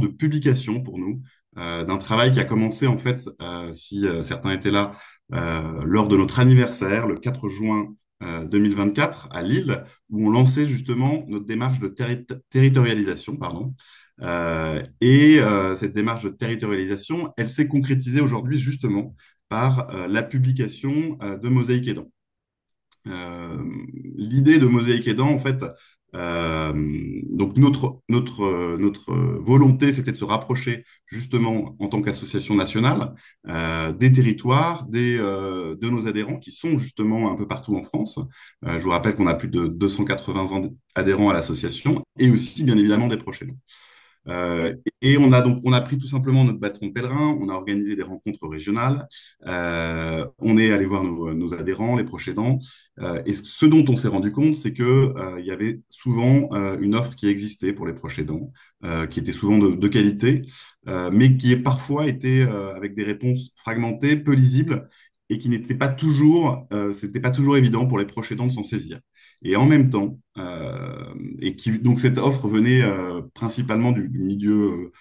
de publication pour nous, d'un travail qui a commencé en fait, si certains étaient là, lors de notre anniversaire, le 4 juin 2024 à Lille, où on lançait justement notre démarche de territorialisation, pardon. Cette démarche de territorialisation, elle s'est concrétisée aujourd'hui justement par la publication de Mosaïque Aidant. Euh, L'idée de Mosaïque Aidant, en fait, euh, donc notre volonté, c'était de se rapprocher justement en tant qu'association nationale des territoires, de nos adhérents qui sont justement un peu partout en France. Je vous rappelle qu'on a plus de 280 adhérents à l'association et aussi bien évidemment des proches aidants. Euh, et on a pris tout simplement notre bâton de pèlerin, on a organisé des rencontres régionales, on est allé voir nos adhérents, les proches aidants, et ce dont on s'est rendu compte, c'est que il y avait souvent une offre qui existait pour les proches aidants, qui était souvent de qualité, mais qui est parfois été avec des réponses fragmentées, peu lisibles, et qui n'était pas toujours, c'était pas toujours évident pour les proches aidants de s'en saisir. Et en même temps, donc cette offre venait principalement du milieu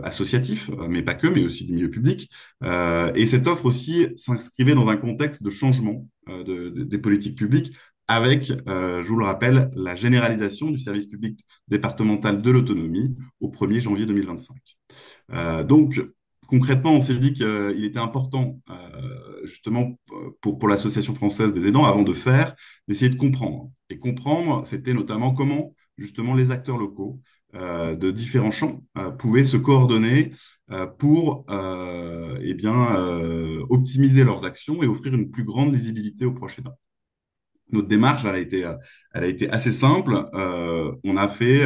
associatif, mais pas que, mais aussi du milieu public. Et cette offre aussi s'inscrivait dans un contexte de changement des politiques publiques avec, je vous le rappelle, la généralisation du service public départemental de l'autonomie au 1er janvier 2025. Donc, concrètement, on s'est dit qu'il était important, justement, pour l'Association française des aidants, avant de faire, d'essayer de comprendre. Et comprendre, c'était notamment comment, justement, les acteurs locaux de différents champs pouvaient se coordonner pour eh bien, optimiser leurs actions et offrir une plus grande lisibilité aux proches aidants. Notre démarche, elle a été assez simple. On a fait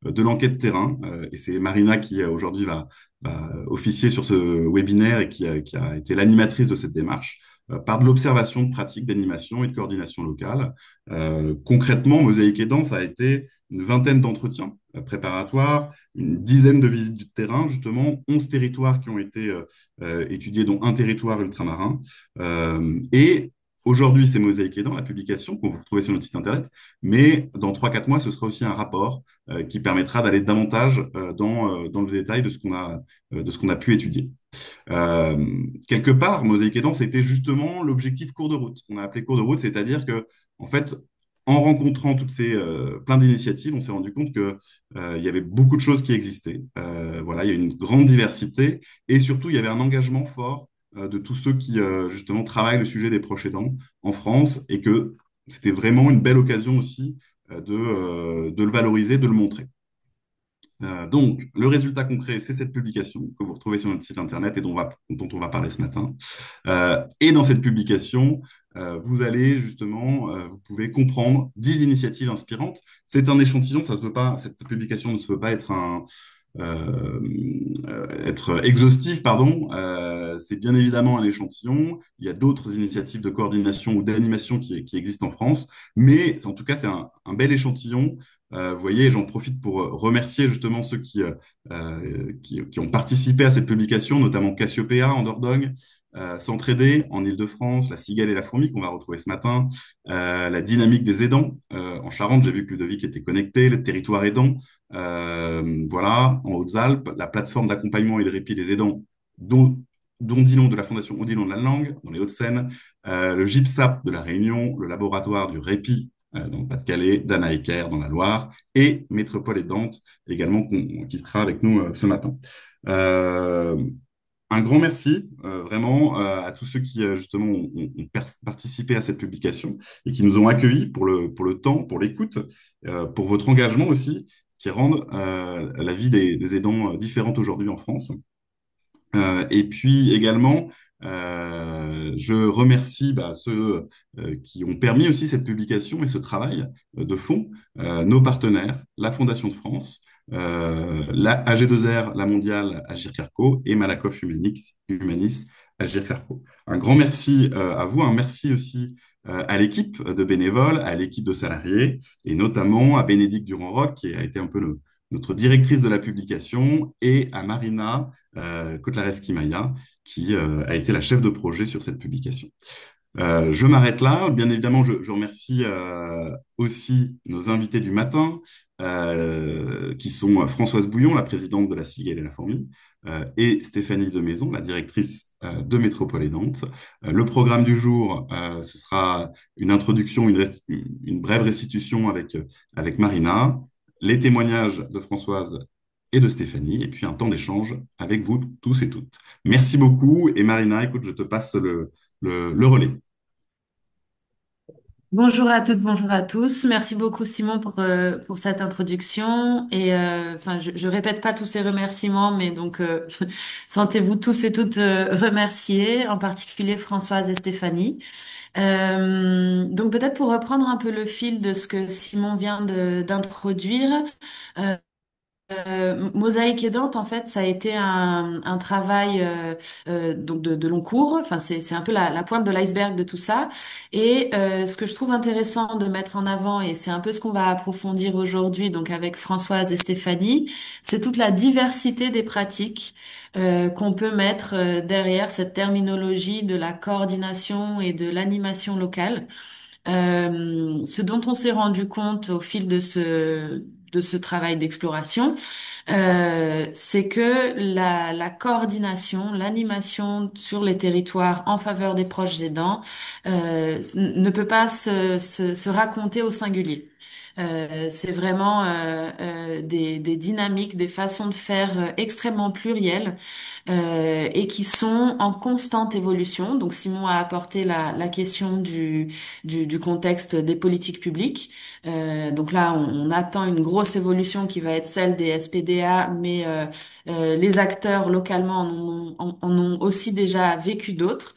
de l'enquête terrain et c'est Marina qui aujourd'hui va officier sur ce webinaire et qui a été l'animatrice de cette démarche par de l'observation de pratiques d'animation et de coordination locale. Concrètement, Mosaïque Aidant, ça a été une vingtaine d'entretiens préparatoires, une dizaine de visites de terrain, justement, 11 territoires qui ont été étudiés, dont un territoire ultramarin. Et aujourd'hui, c'est Mosaïque Aidant, la publication qu'on vous retrouvez sur notre site internet, mais dans 3 4 mois, ce sera aussi un rapport qui permettra d'aller davantage dans le détail de ce qu'on a pu étudier. Quelque part, Mosaïque Aidant, c'était justement l'objectif cours de route. On a appelé cours de route, c'est-à-dire que, en fait, en rencontrant toutes ces plein d'initiatives, on s'est rendu compte que il y avait beaucoup de choses qui existaient. Voilà, il y a une grande diversité et surtout, il y avait un engagement fort de tous ceux qui justement travaillent le sujet des proches aidants en France et que c'était vraiment une belle occasion aussi de le valoriser, de le montrer. Donc, le résultat concret, c'est cette publication que vous retrouvez sur notre site internet et dont on va parler ce matin. Et dans cette publication, vous allez justement, vous pouvez comprendre 10 initiatives inspirantes. C'est un échantillon, ça se veut pas, cette publication ne se veut pas euh, être exhaustif, pardon. C'est bien évidemment un échantillon. Il y a d'autres initiatives de coordination ou d'animation qui existent en France, mais en tout cas, c'est un bel échantillon. Vous voyez, j'en profite pour remercier justement ceux qui ont participé à cette publication, notamment Cassiopéa en Dordogne, S'entraider en Île-de-France, la Cigale et la Fourmi qu'on va retrouver ce matin, la dynamique des aidants en Charente, j'ai vu que Ludovic était connecté, le territoire aidant, voilà, en Hautes-Alpes, la plateforme d'accompagnement et de répit des aidants, dont dit nom de la Fondation Odilon de la Langue, dans les Hauts-de-Seine, le GIPSAP de la Réunion, le laboratoire du répit dans le Pas-de-Calais, Dana Ecker dans la Loire, et Métropole Aidante également, qui sera avec nous ce matin. Euh, un grand merci vraiment à tous ceux qui justement ont participé à cette publication et qui nous ont accueillis pour le temps, pour l'écoute, pour votre engagement aussi, qui rendent la vie des aidants différente aujourd'hui en France. Et puis également, je remercie ceux qui ont permis aussi cette publication et ce travail de fond, nos partenaires, la Fondation de France, la AG2R, la Mondiale Agir Carco et Malakoff Humanis Agir Carco. Un grand merci à vous, un merci aussi à l'équipe de bénévoles, à l'équipe de salariés et notamment à Bénédicte Durand-Roch qui a été un peu notre directrice de la publication et à Marina Kotlareski-Maya, qui a été la chef de projet sur cette publication. Je m'arrête là. Bien évidemment, je remercie aussi nos invités du matin, qui sont Françoise Bouillon, la présidente de la Cigale et la Fourmi, et Stéphanie Demaison, la directrice de Métropole Aidante. Le programme du jour, ce sera une introduction, une brève restitution avec Marina, les témoignages de Françoise et de Stéphanie, et puis un temps d'échange avec vous tous et toutes. Merci beaucoup. Et Marina, écoute, je te passe le relais. Bonjour à toutes, bonjour à tous. Merci beaucoup Simon pour cette introduction. Et enfin, je répète pas tous ces remerciements, mais donc sentez-vous tous et toutes remerciés, en particulier Françoise et Stéphanie. Donc peut-être pour reprendre un peu le fil de ce que Simon vient d'introduire. euh, Mosaïque aidante, en fait, ça a été un travail donc de long cours. Enfin, c'est un peu la pointe de l'iceberg de tout ça. Et ce que je trouve intéressant de mettre en avant, et c'est un peu ce qu'on va approfondir aujourd'hui, donc avec Françoise et Stéphanie, c'est toute la diversité des pratiques qu'on peut mettre derrière cette terminologie de la coordination et de l'animation locale. Ce dont on s'est rendu compte au fil de ce travail d'exploration, c'est que la coordination, l'animation sur les territoires en faveur des proches aidants ne peut pas se raconter au singulier. C'est vraiment des dynamiques, des façons de faire extrêmement plurielles et qui sont en constante évolution. Donc Simon a apporté la question du contexte des politiques publiques. Donc là, on attend une grosse évolution qui va être celle des SPDA, mais les acteurs localement en ont aussi déjà vécu d'autres.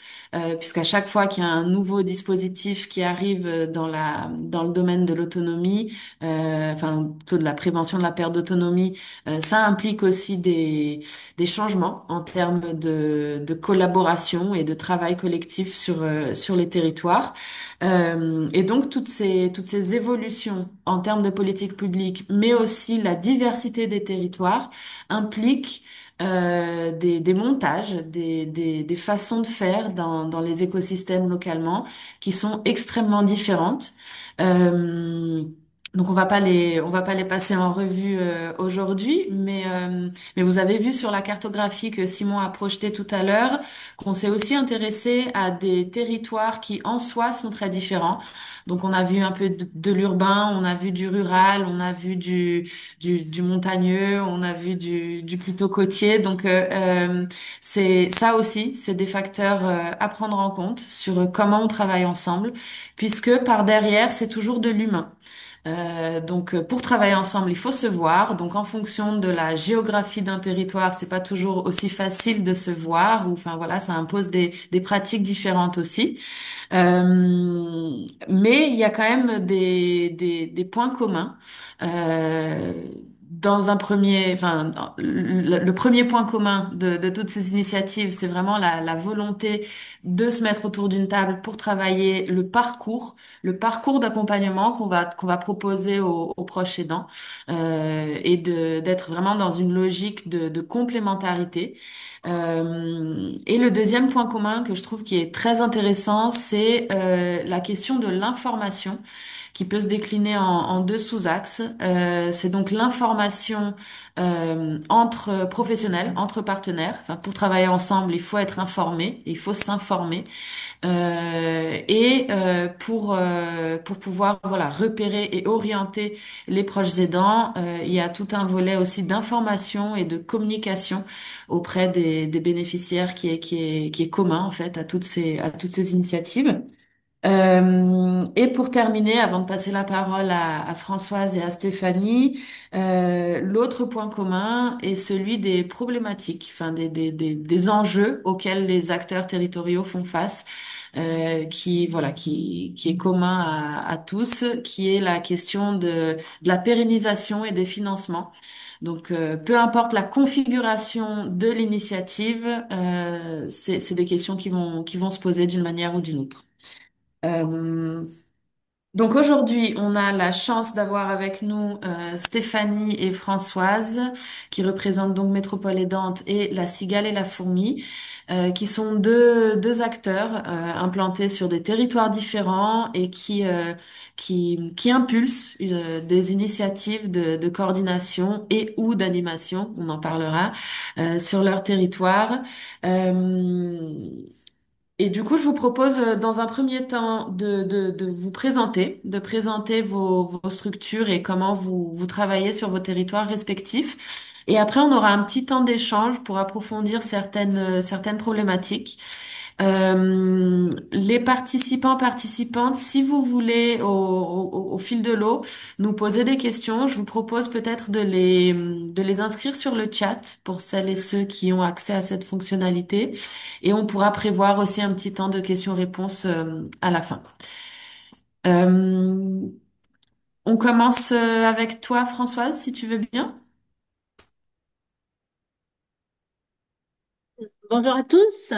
Puisqu'à chaque fois qu'il y a un nouveau dispositif qui arrive dans le domaine de l'autonomie, enfin plutôt de la prévention de la perte d'autonomie, ça implique aussi des changements en termes de collaboration et de travail collectif sur les territoires. Et donc toutes ces évolutions en termes de politique publique, mais aussi la diversité des territoires, impliquent des montages, des façons de faire dans les écosystèmes localement qui sont extrêmement différentes. Euh, donc on va pas les passer en revue aujourd'hui, mais vous avez vu sur la cartographie que Simon a projetée tout à l'heure qu'on s'est aussi intéressé à des territoires qui en soi sont très différents. Donc on a vu un peu de l'urbain, on a vu du rural, on a vu du montagneux, on a vu du plutôt côtier. Donc c'est ça aussi, c'est des facteurs à prendre en compte sur comment on travaille ensemble, puisque par derrière c'est toujours de l'humain. Donc, pour travailler ensemble, il faut se voir. Donc, en fonction de la géographie d'un territoire, c'est pas toujours aussi facile de se voir. Ou, enfin, voilà, ça impose des pratiques différentes aussi. Mais il y a quand même des points communs. Euh, Dans un premier, enfin, le premier point commun de toutes ces initiatives, c'est vraiment la volonté de se mettre autour d'une table pour travailler le parcours d'accompagnement qu'on va proposer aux proches aidants, et d'être vraiment dans une logique de complémentarité. Et le deuxième point commun que je trouve qui est très intéressant, c'est la question de l'information qui peut se décliner en deux sous-axes. C'est donc l'information entre professionnels, entre partenaires. Enfin, pour travailler ensemble, il faut être informé, il faut s'informer. Pour pouvoir voilà repérer et orienter les proches aidants, il y a tout un volet aussi d'information et de communication auprès des bénéficiaires qui est commun en fait à toutes ces initiatives. Et pour terminer, avant de passer la parole à Françoise et à Stéphanie, l'autre point commun est celui des problématiques, enfin des enjeux auxquels les acteurs territoriaux font face, qui est commun à tous, qui est la question de la pérennisation et des financements. Donc, peu importe la configuration de l'initiative, c'est des questions qui vont se poser d'une manière ou d'une autre. Euh, donc aujourd'hui, on a la chance d'avoir avec nous Stéphanie et Françoise qui représentent donc Métropole Aidante et La Cigale et la Fourmi. qui sont deux acteurs implantés sur des territoires différents et qui impulsent des initiatives de coordination et ou d'animation, on en parlera, sur leur territoire. Euh, et du coup, je vous propose dans un premier temps de vous présenter, de présenter vos structures et comment vous travaillez sur vos territoires respectifs. Et après, on aura un petit temps d'échange pour approfondir certaines problématiques. Les participants, participantes, si vous voulez, au fil de l'eau, nous poser des questions, je vous propose peut-être de les inscrire sur le chat pour celles et ceux qui ont accès à cette fonctionnalité. Et on pourra prévoir aussi un petit temps de questions-réponses à la fin. Euh, on commence avec toi, Françoise, si tu veux bien. Bonjour à tous.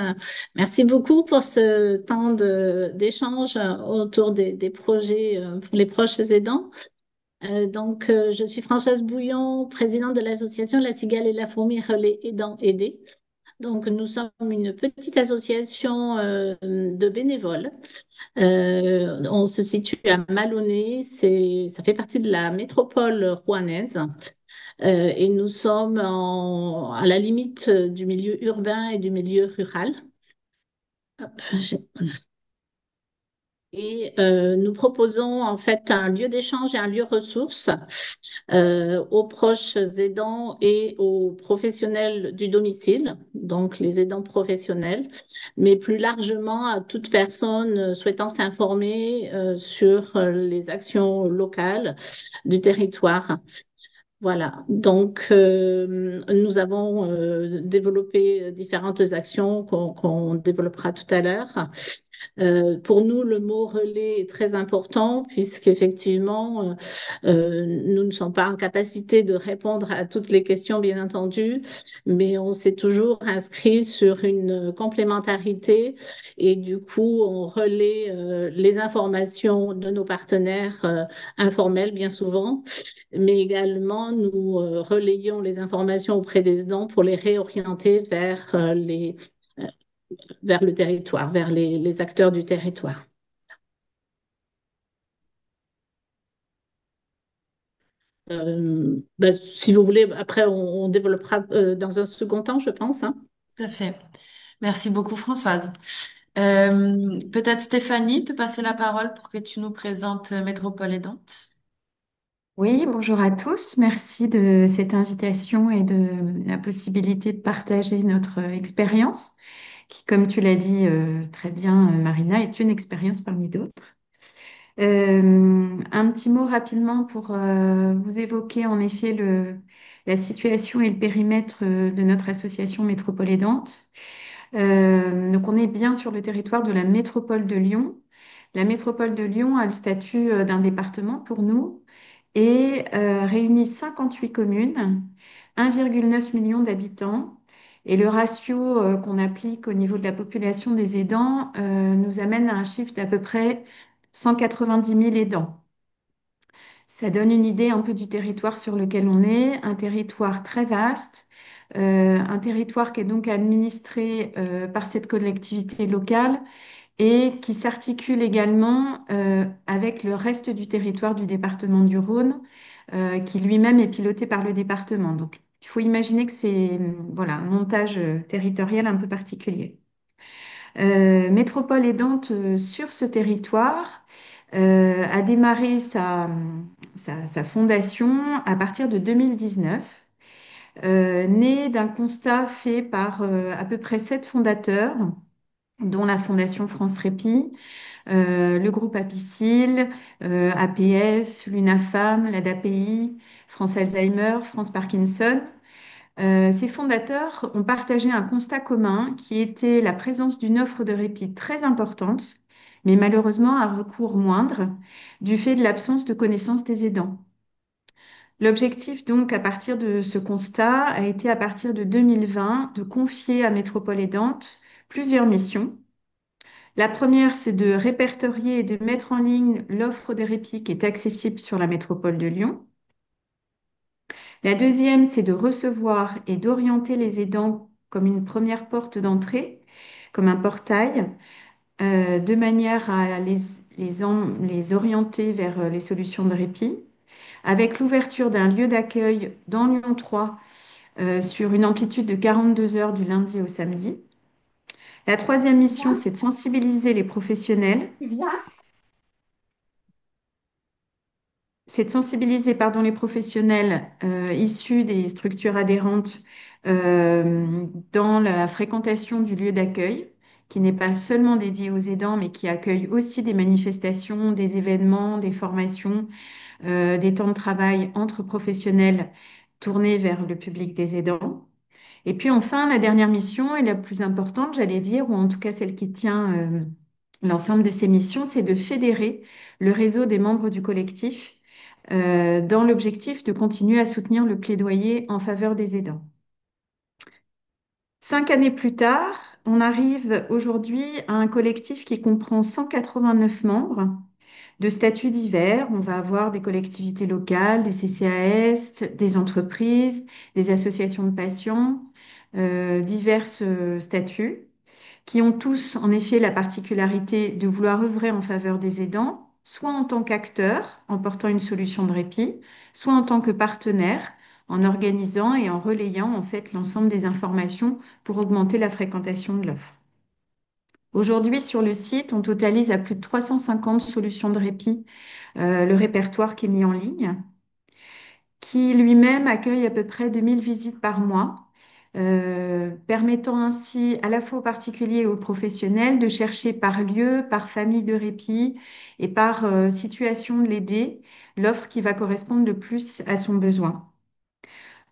Merci beaucoup pour ce temps d'échange autour des projets pour les proches aidants. Je suis Françoise Bouillon, présidente de l'association La Cigale et la Fourmi Relais Aidants Aidés. Donc, nous sommes une petite association de bénévoles. On se situe à Malonné, ça fait partie de la métropole rouennaise. Et nous sommes à la limite du milieu urbain et du milieu rural. Hop, nous proposons en fait un lieu d'échange et un lieu ressource aux proches aidants et aux professionnels du domicile, donc les aidants professionnels, mais plus largement à toute personne souhaitant s'informer sur les actions locales du territoire. Voilà, nous avons développé différentes actions qu'on développera tout à l'heure. Pour nous, le mot relais est très important puisqu'effectivement, nous ne sommes pas en capacité de répondre à toutes les questions, bien entendu, mais on s'est toujours inscrit sur une complémentarité et du coup, on relaie les informations de nos partenaires informels, bien souvent, mais également nous relayons les informations auprès des aidants pour les réorienter vers le territoire, vers les acteurs du territoire. Si vous voulez, après, on développera dans un second temps, je pense, hein. Tout à fait. Merci beaucoup, Françoise. Peut-être Stéphanie, te passer la parole pour que tu nous présentes Métropole Aidante. Oui, bonjour à tous. Merci de cette invitation et de la possibilité de partager notre expérience, qui, comme tu l'as dit très bien, Marina, est une expérience parmi d'autres. Un petit mot rapidement pour vous évoquer en effet la situation et le périmètre de notre association Métropole Aidante. Donc, on est bien sur le territoire de la métropole de Lyon. La métropole de Lyon a le statut d'un département pour nous et réunit 58 communes, 1,9 million d'habitants. Et le ratio qu'on applique au niveau de la population des aidants nous amène à un chiffre d'à peu près 190 000 aidants. Ça donne une idée un peu du territoire sur lequel on est, un territoire très vaste, un territoire qui est donc administré par cette collectivité locale et qui s'articule également avec le reste du territoire du département du Rhône, qui lui-même est piloté par le département. Donc, il faut imaginer que c'est voilà, un montage territorial un peu particulier. Métropole aidante sur ce territoire a démarré sa fondation à partir de 2019, née d'un constat fait par à peu près 7 fondateurs, dont la Fondation France Répit, le groupe Apicil, APF, l'UNAFAM, l'ADAPI, France Alzheimer, France Parkinson. Ces fondateurs ont partagé un constat commun qui était la présence d'une offre de répit très importante, mais malheureusement à recours moindre, du fait de l'absence de connaissance des aidants. L'objectif donc à partir de ce constat a été à partir de 2020 de confier à Métropole Aidante plusieurs missions. La première, c'est de répertorier et de mettre en ligne l'offre de répit qui est accessible sur la métropole de Lyon. La deuxième, c'est de recevoir et d'orienter les aidants comme une première porte d'entrée comme un portail, de manière à les orienter vers les solutions de répit, avec l'ouverture d'un lieu d'accueil dans Lyon 3 sur une amplitude de 42 heures du lundi au samedi. La troisième mission, c'est de sensibiliser les professionnels. C'est de sensibiliser, pardon, les professionnels issus des structures adhérentes dans la fréquentation du lieu d'accueil, qui n'est pas seulement dédié aux aidants, mais qui accueille aussi des manifestations, des événements, des formations, des temps de travail entre professionnels tournés vers le public des aidants. Et puis enfin, la dernière mission et la plus importante, j'allais dire, ou en tout cas celle qui tient l'ensemble de ces missions, c'est de fédérer le réseau des membres du collectif dans l'objectif de continuer à soutenir le plaidoyer en faveur des aidants. 5 années plus tard, on arrive aujourd'hui à un collectif qui comprend 189 membres de statuts divers. On va avoir des collectivités locales, des CCAS, des entreprises, des associations de patients, divers statuts, qui ont tous en effet la particularité de vouloir œuvrer en faveur des aidants, soit en tant qu'acteurs en portant une solution de répit, soit en tant que partenaires en organisant et en relayant en fait l'ensemble des informations pour augmenter la fréquentation de l'offre. Aujourd'hui, sur le site, on totalise à plus de 350 solutions de répit, le répertoire qui est mis en ligne, qui lui-même accueille à peu près 2000 visites par mois, permettant ainsi à la fois aux particuliers et aux professionnels de chercher par lieu, par famille de répit et par situation de l'aider, l'offre qui va correspondre le plus à son besoin.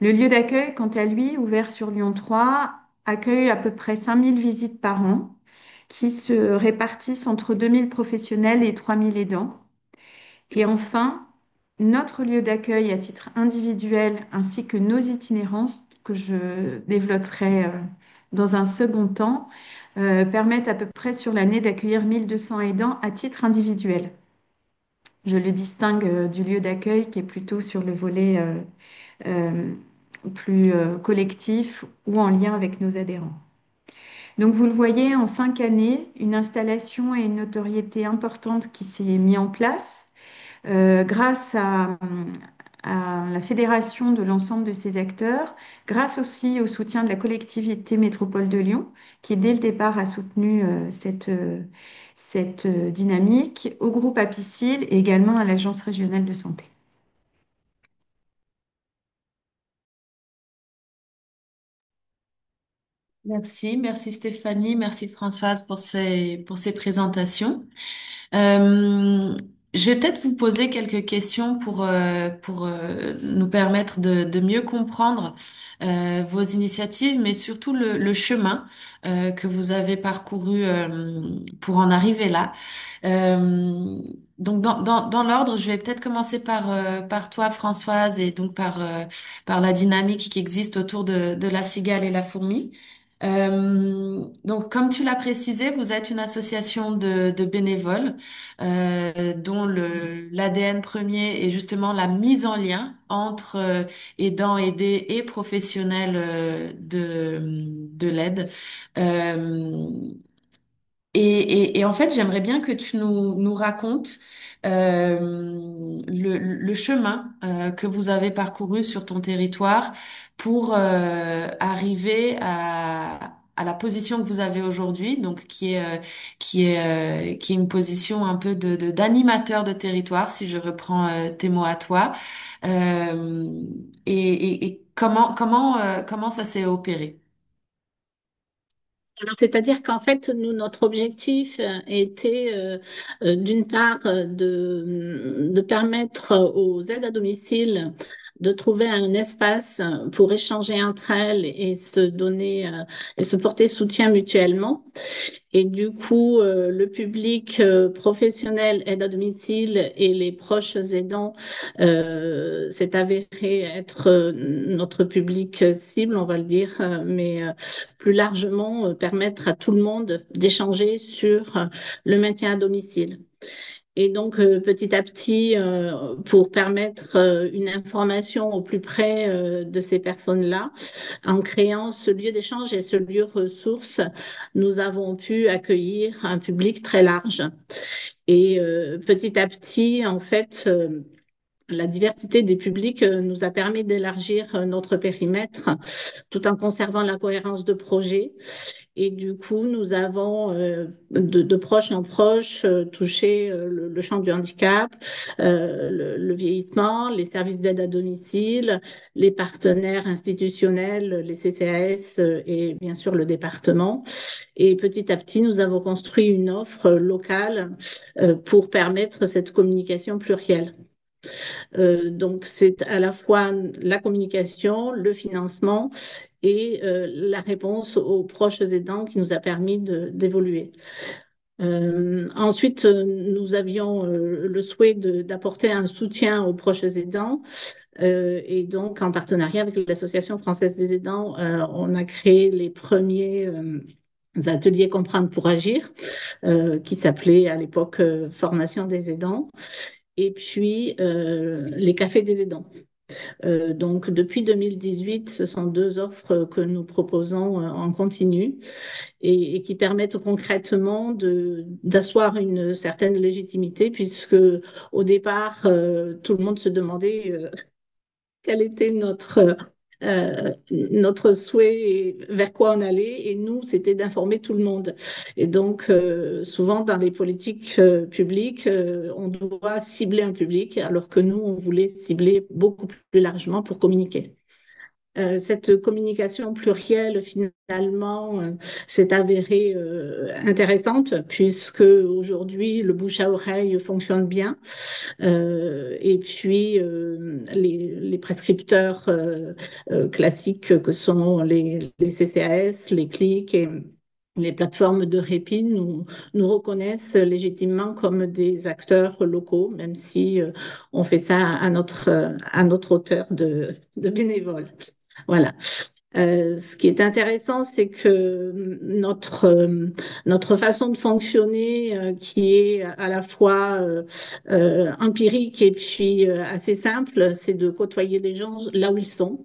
Le lieu d'accueil, quant à lui, ouvert sur Lyon 3, accueille à peu près 5000 visites par an qui se répartissent entre 2000 professionnels et 3000 aidants. Et enfin, notre lieu d'accueil à titre individuel ainsi que nos itinérances, que je développerai dans un second temps, permettent à peu près sur l'année d'accueillir 1200 aidants à titre individuel. Je le distingue du lieu d'accueil qui est plutôt sur le volet euh, plus collectif ou en lien avec nos adhérents. Donc vous le voyez, en 5 années, une installation et une notoriété importante qui s'est mise en place grâce à la fédération de l'ensemble de ces acteurs, grâce aussi au soutien de la collectivité Métropole de Lyon, qui dès le départ a soutenu cette dynamique, au groupe Apicil et également à l'Agence régionale de santé. Merci Stéphanie, merci Françoise pour ces présentations. Euh, je vais peut-être vous poser quelques questions pour nous permettre de mieux comprendre vos initiatives, mais surtout le chemin que vous avez parcouru pour en arriver là. Euh, donc dans l'ordre, je vais peut-être commencer par toi Françoise et donc par la dynamique qui existe autour de la cigale et la fourmi. Donc, comme tu l'as précisé, vous êtes une association de bénévoles dont l'ADN premier est justement la mise en lien entre aidants, aidés et professionnels de l'aide. Euh, et en fait, j'aimerais bien que tu nous racontes le chemin que vous avez parcouru sur ton territoire pour arriver à la position que vous avez aujourd'hui, donc qui est une position un peu d'animateur de territoire, si je reprends tes mots à toi. Et comment ça s'est opéré? Alors, c'est-à-dire qu'en fait, nous, notre objectif était d'une part de permettre aux aides à domicile de trouver un espace pour échanger entre elles et se donner et se porter soutien mutuellement. Et du coup, le public professionnel, aide à domicile et les proches aidants s'est avéré être notre public cible, on va le dire, mais plus largement permettre à tout le monde d'échanger sur le maintien à domicile. Et donc, petit à petit, pour permettre une information au plus près de ces personnes-là, en créant ce lieu d'échange et ce lieu ressource, nous avons pu accueillir un public très large. Et petit à petit, en fait, la diversité des publics nous a permis d'élargir notre périmètre tout en conservant la cohérence de projet. Et du coup, nous avons de proche en proche touché le champ du handicap, le vieillissement, les services d'aide à domicile, les partenaires institutionnels, les CCAS et bien sûr le département. Et petit à petit, nous avons construit une offre locale pour permettre cette communication plurielle. Donc, c'est à la fois la communication, le financement et la réponse aux proches aidants qui nous a permis d'évoluer. Ensuite, nous avions le souhait d'apporter un soutien aux proches aidants. Et donc, en partenariat avec l'Association française des aidants, on a créé les premiers ateliers Comprendre pour agir, qui s'appelait à l'époque Formation des aidants, et puis les cafés des aidants. Donc, depuis 2018, ce sont deux offres que nous proposons en continu et qui permettent concrètement d'asseoir une certaine légitimité, puisque au départ, tout le monde se demandait quel était notre souhait et vers quoi on allait. Et nous, c'était d'informer tout le monde. Et donc, souvent dans les politiques publiques, on doit cibler un public, alors que nous, on voulait cibler beaucoup plus largement pour communiquer. Cette communication plurielle, finalement, s'est avérée intéressante puisque aujourd'hui, le bouche à oreille fonctionne bien. Et puis, les prescripteurs classiques que sont les CCAS, les clics et les plateformes de répit nous reconnaissent légitimement comme des acteurs locaux, même si on fait ça à notre hauteur de bénévoles. Voilà. Ce qui est intéressant, c'est que notre façon de fonctionner, qui est à la fois empirique et puis assez simple, c'est de côtoyer les gens là où ils sont.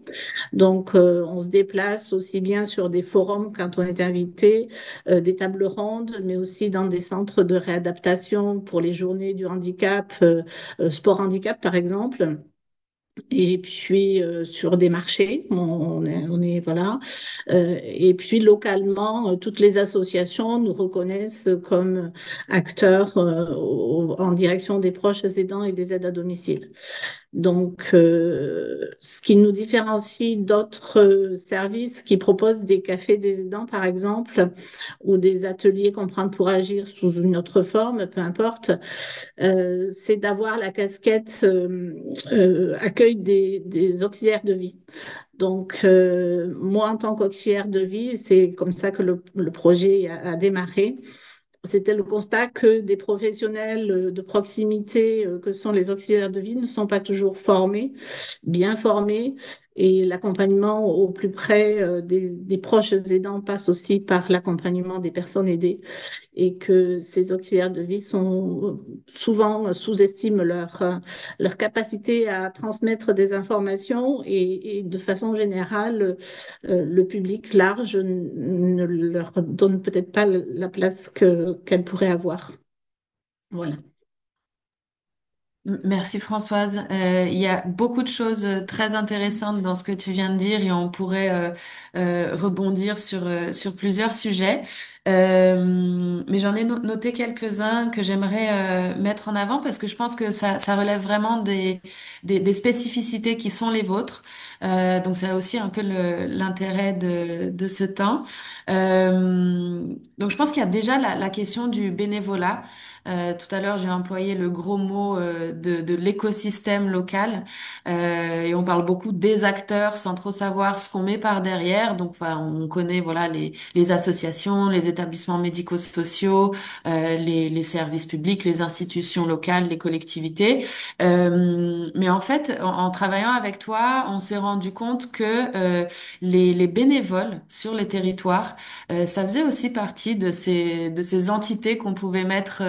Donc, on se déplace aussi bien sur des forums quand on est invité, des tables rondes, mais aussi dans des centres de réadaptation pour les journées du handicap, sport handicap par exemple. Et puis sur des marchés, voilà. Et puis localement, toutes les associations nous reconnaissent comme acteurs en direction des proches aidants et des aides à domicile. Donc, ce qui nous différencie d'autres services qui proposent des cafés des aidants, par exemple, ou des ateliers Comprendre pour agir sous une autre forme, peu importe, c'est d'avoir la casquette accueil des auxiliaires de vie. Donc, moi, en tant qu'auxiliaire de vie, c'est comme ça que le projet a démarré. C'était le constat que des professionnels de proximité, que sont les auxiliaires de vie, ne sont pas toujours formés, bien formés, et l'accompagnement au plus près des proches aidants passe aussi par l'accompagnement des personnes aidées, et que ces auxiliaires de vie sont souvent sous-estiment leur capacité à transmettre des informations et de façon générale, le public large ne leur donne peut-être pas la place qu'elle pourrait avoir. Voilà. Merci Françoise. Il y a beaucoup de choses très intéressantes dans ce que tu viens de dire et on pourrait rebondir sur plusieurs sujets. Mais j'en ai noté quelques-uns que j'aimerais mettre en avant parce que je pense que ça relève vraiment des spécificités qui sont les vôtres. Donc c'est aussi un peu l'intérêt de ce temps. Donc je pense qu'il y a déjà la question du bénévolat. Tout à l'heure, j'ai employé le gros mot de l'écosystème local et on parle beaucoup des acteurs sans trop savoir ce qu'on met par derrière. Donc, enfin, on connaît voilà les associations, les établissements médico-sociaux, les services publics, les institutions locales, les collectivités. Mais en fait, en travaillant avec toi, on s'est rendu compte que les bénévoles sur les territoires, ça faisait aussi partie de ces entités qu'on pouvait mettre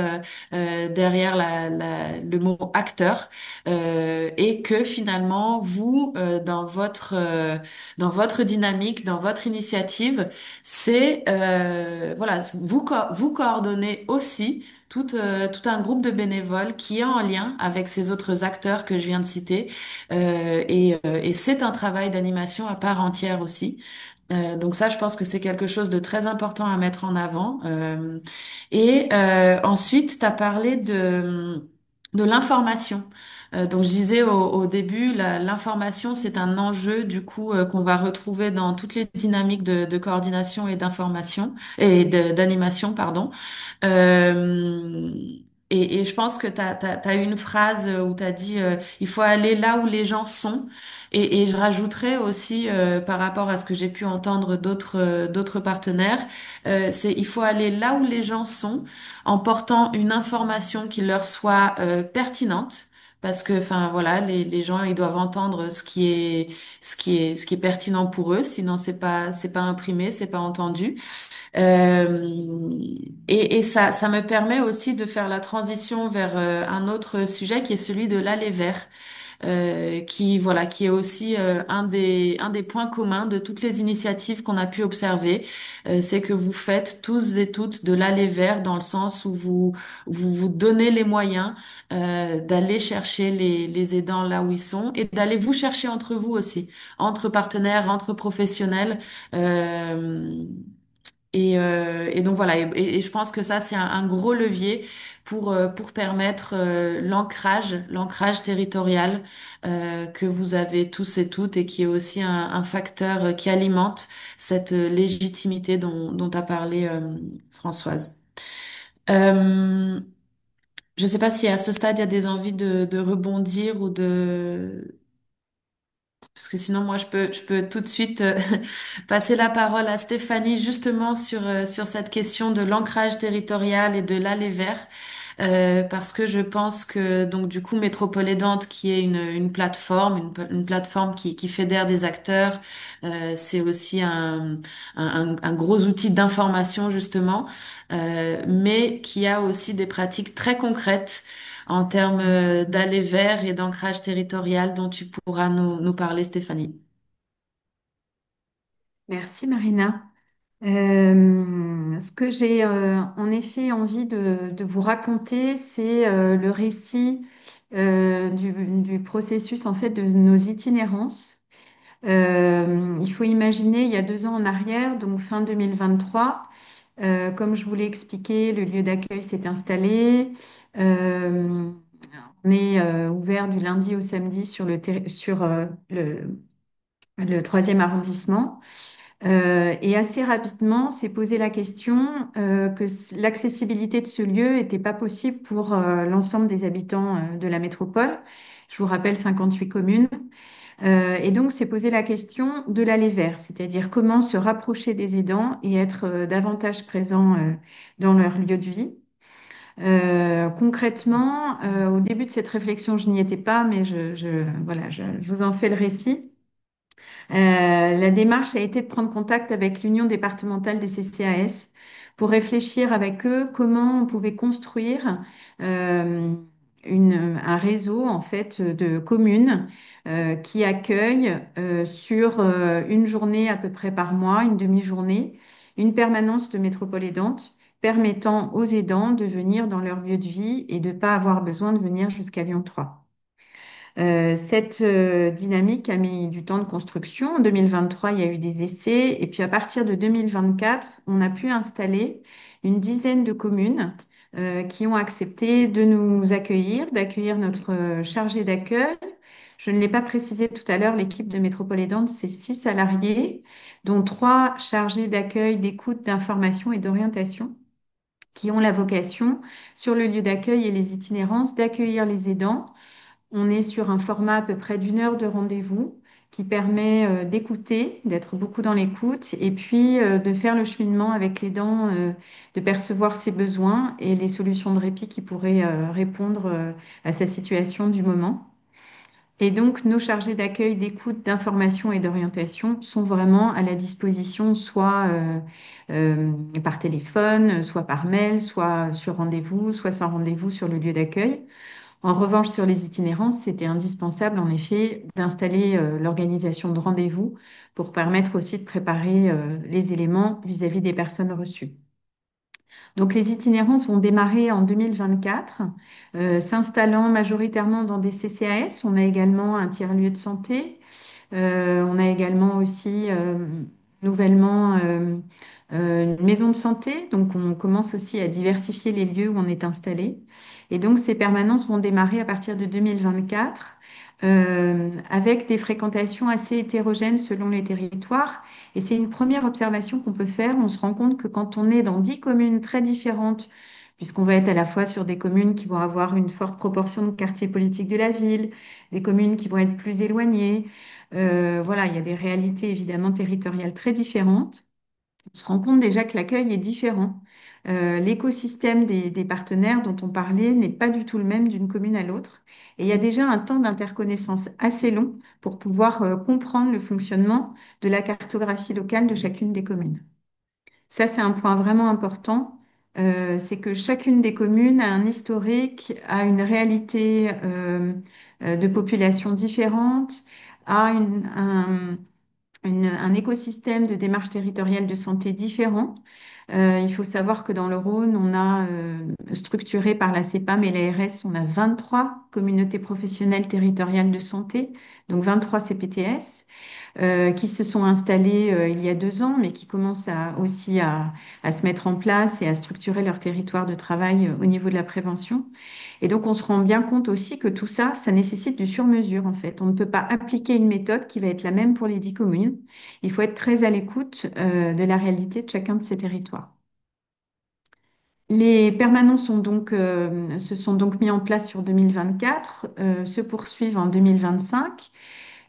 derrière le mot acteur, et que finalement vous dans votre dynamique, dans votre initiative, c'est voilà, vous coordonnez aussi tout un groupe de bénévoles qui est en lien avec ces autres acteurs que je viens de citer, et c'est un travail d'animation à part entière aussi. Donc ça, je pense que c'est quelque chose de très important à mettre en avant. Ensuite, tu as parlé de l'information. Donc je disais au début, l'information, c'est un enjeu du coup qu'on va retrouver dans toutes les dynamiques de coordination et d'information et d'animation, pardon. Euh, et je pense que t'as eu une phrase où tu as dit il faut aller là où les gens sont. Et je rajouterais aussi par rapport à ce que j'ai pu entendre d'autres partenaires, c'est il faut aller là où les gens sont en portant une information qui leur soit pertinente. Parce que, enfin, voilà, les gens, ils doivent entendre ce qui est pertinent pour eux. Sinon, c'est pas imprimé, c'est pas entendu. Euh, et ça me permet aussi de faire la transition vers un autre sujet qui est celui de l'aller vers, qui est aussi un des points communs de toutes les initiatives qu'on a pu observer. C'est que vous faites tous et toutes de l'aller vers dans le sens où vous donnez les moyens d'aller chercher les aidants là où ils sont et d'aller vous chercher entre vous aussi, entre partenaires, entre professionnels. Euh, et donc voilà, et je pense que ça, c'est un gros levier pour permettre l'ancrage territorial que vous avez tous et toutes et qui est aussi un facteur qui alimente cette légitimité dont a parlé Françoise. Euh, je ne sais pas si à ce stade, il y a des envies de rebondir ou de... Parce que sinon, moi, je peux tout de suite passer la parole à Stéphanie justement sur cette question de l'ancrage territorial et de l'aller vers. Parce que je pense que donc du coup Métropole Aidante qui est une plateforme une plateforme qui fédère des acteurs, c'est aussi un gros outil d'information justement, mais qui a aussi des pratiques très concrètes en termes d'aller vers et d'ancrage territorial dont tu pourras nous parler, Stéphanie. Merci Marina. Ce que j'ai en effet envie de vous raconter, c'est le récit du processus en fait de nos itinérances. Il faut imaginer il y a 2 ans en arrière, donc fin 2023, comme je vous l'ai expliqué, le lieu d'accueil s'est installé. Euh, on est ouvert du lundi au samedi sur le 3e arrondissement. Et assez rapidement, s'est posé la question l'accessibilité de ce lieu n'était pas possible pour l'ensemble des habitants de la métropole. Je vous rappelle 58 communes. Et donc, s'est posé la question de l'aller vers, c'est-à-dire comment se rapprocher des aidants et être davantage présent dans leur lieu de vie. Concrètement, au début de cette réflexion, je n'y étais pas, mais voilà, je vous en fais le récit. La démarche a été de prendre contact avec l'Union départementale des CCAS pour réfléchir avec eux comment on pouvait construire euh, un réseau en fait de communes qui accueillent sur une journée à peu près par mois, une demi-journée, une permanence de métropole aidante permettant aux aidants de venir dans leur lieu de vie et de ne pas avoir besoin de venir jusqu'à Lyon 3. Cette dynamique a mis du temps de construction. En 2023, il y a eu des essais. Et puis à partir de 2024, on a pu installer une dizaine de communes qui ont accepté de nous accueillir, d'accueillir notre chargé d'accueil. Je ne l'ai pas précisé tout à l'heure, l'équipe de Métropole Aidante, c'est 6 salariés, dont 3 chargés d'accueil, d'écoute, d'information et d'orientation, qui ont la vocation, sur le lieu d'accueil et les itinérances, d'accueillir les aidants. On est sur un format à peu près d'1 heure de rendez-vous qui permet d'écouter, d'être beaucoup dans l'écoute et puis de faire le cheminement avec les dents, de percevoir ses besoins et les solutions de répit qui pourraient répondre à sa situation du moment. Et donc, nos chargés d'accueil, d'écoute, d'information et d'orientation sont vraiment à la disposition, soit euh, par téléphone, soit par mail, soit sur rendez-vous, soit sans rendez-vous sur le lieu d'accueil. En revanche, sur les itinérances, c'était indispensable, en effet, d'installer l'organisation de rendez-vous pour permettre aussi de préparer les éléments vis-à-vis des personnes reçues. Donc, les itinérances vont démarrer en 2024, s'installant majoritairement dans des CCAS. On a également un tiers-lieu de santé. On a également aussi nouvellement une maison de santé. Donc, on commence aussi à diversifier les lieux où on est installé. Et donc, ces permanences vont démarrer à partir de 2024 avec des fréquentations assez hétérogènes selon les territoires. Et c'est une première observation qu'on peut faire. On se rend compte que quand on est dans 10 communes très différentes, puisqu'on va être à la fois sur des communes qui vont avoir une forte proportion de quartiers politiques de la ville, des communes qui vont être plus éloignées, voilà, il y a des réalités évidemment territoriales très différentes. On se rend compte déjà que l'accueil est différent. L'écosystème des partenaires dont on parlait n'est pas du tout le même d'une commune à l'autre. Et il y a déjà un temps d'interconnaissance assez long pour pouvoir comprendre le fonctionnement de la cartographie locale de chacune des communes. Ça, c'est un point vraiment important. C'est que chacune des communes a un historique, a une réalité de population différente, a un écosystème de démarche territoriale de santé différent. Il faut savoir que dans le Rhône, on a structuré par la CEPAM et l'ARS, on a 23 communautés professionnelles territoriales de santé, donc 23 CPTS qui se sont installés il y a 2 ans, mais qui commencent aussi à se mettre en place et à structurer leur territoire de travail au niveau de la prévention. Et donc, on se rend bien compte aussi que tout ça, ça nécessite du sur-mesure, en fait. On ne peut pas appliquer une méthode qui va être la même pour les 10 communes. Il faut être très à l'écoute de la réalité de chacun de ces territoires. Les permanences se sont donc mis en place sur 2024, se poursuivent en 2025.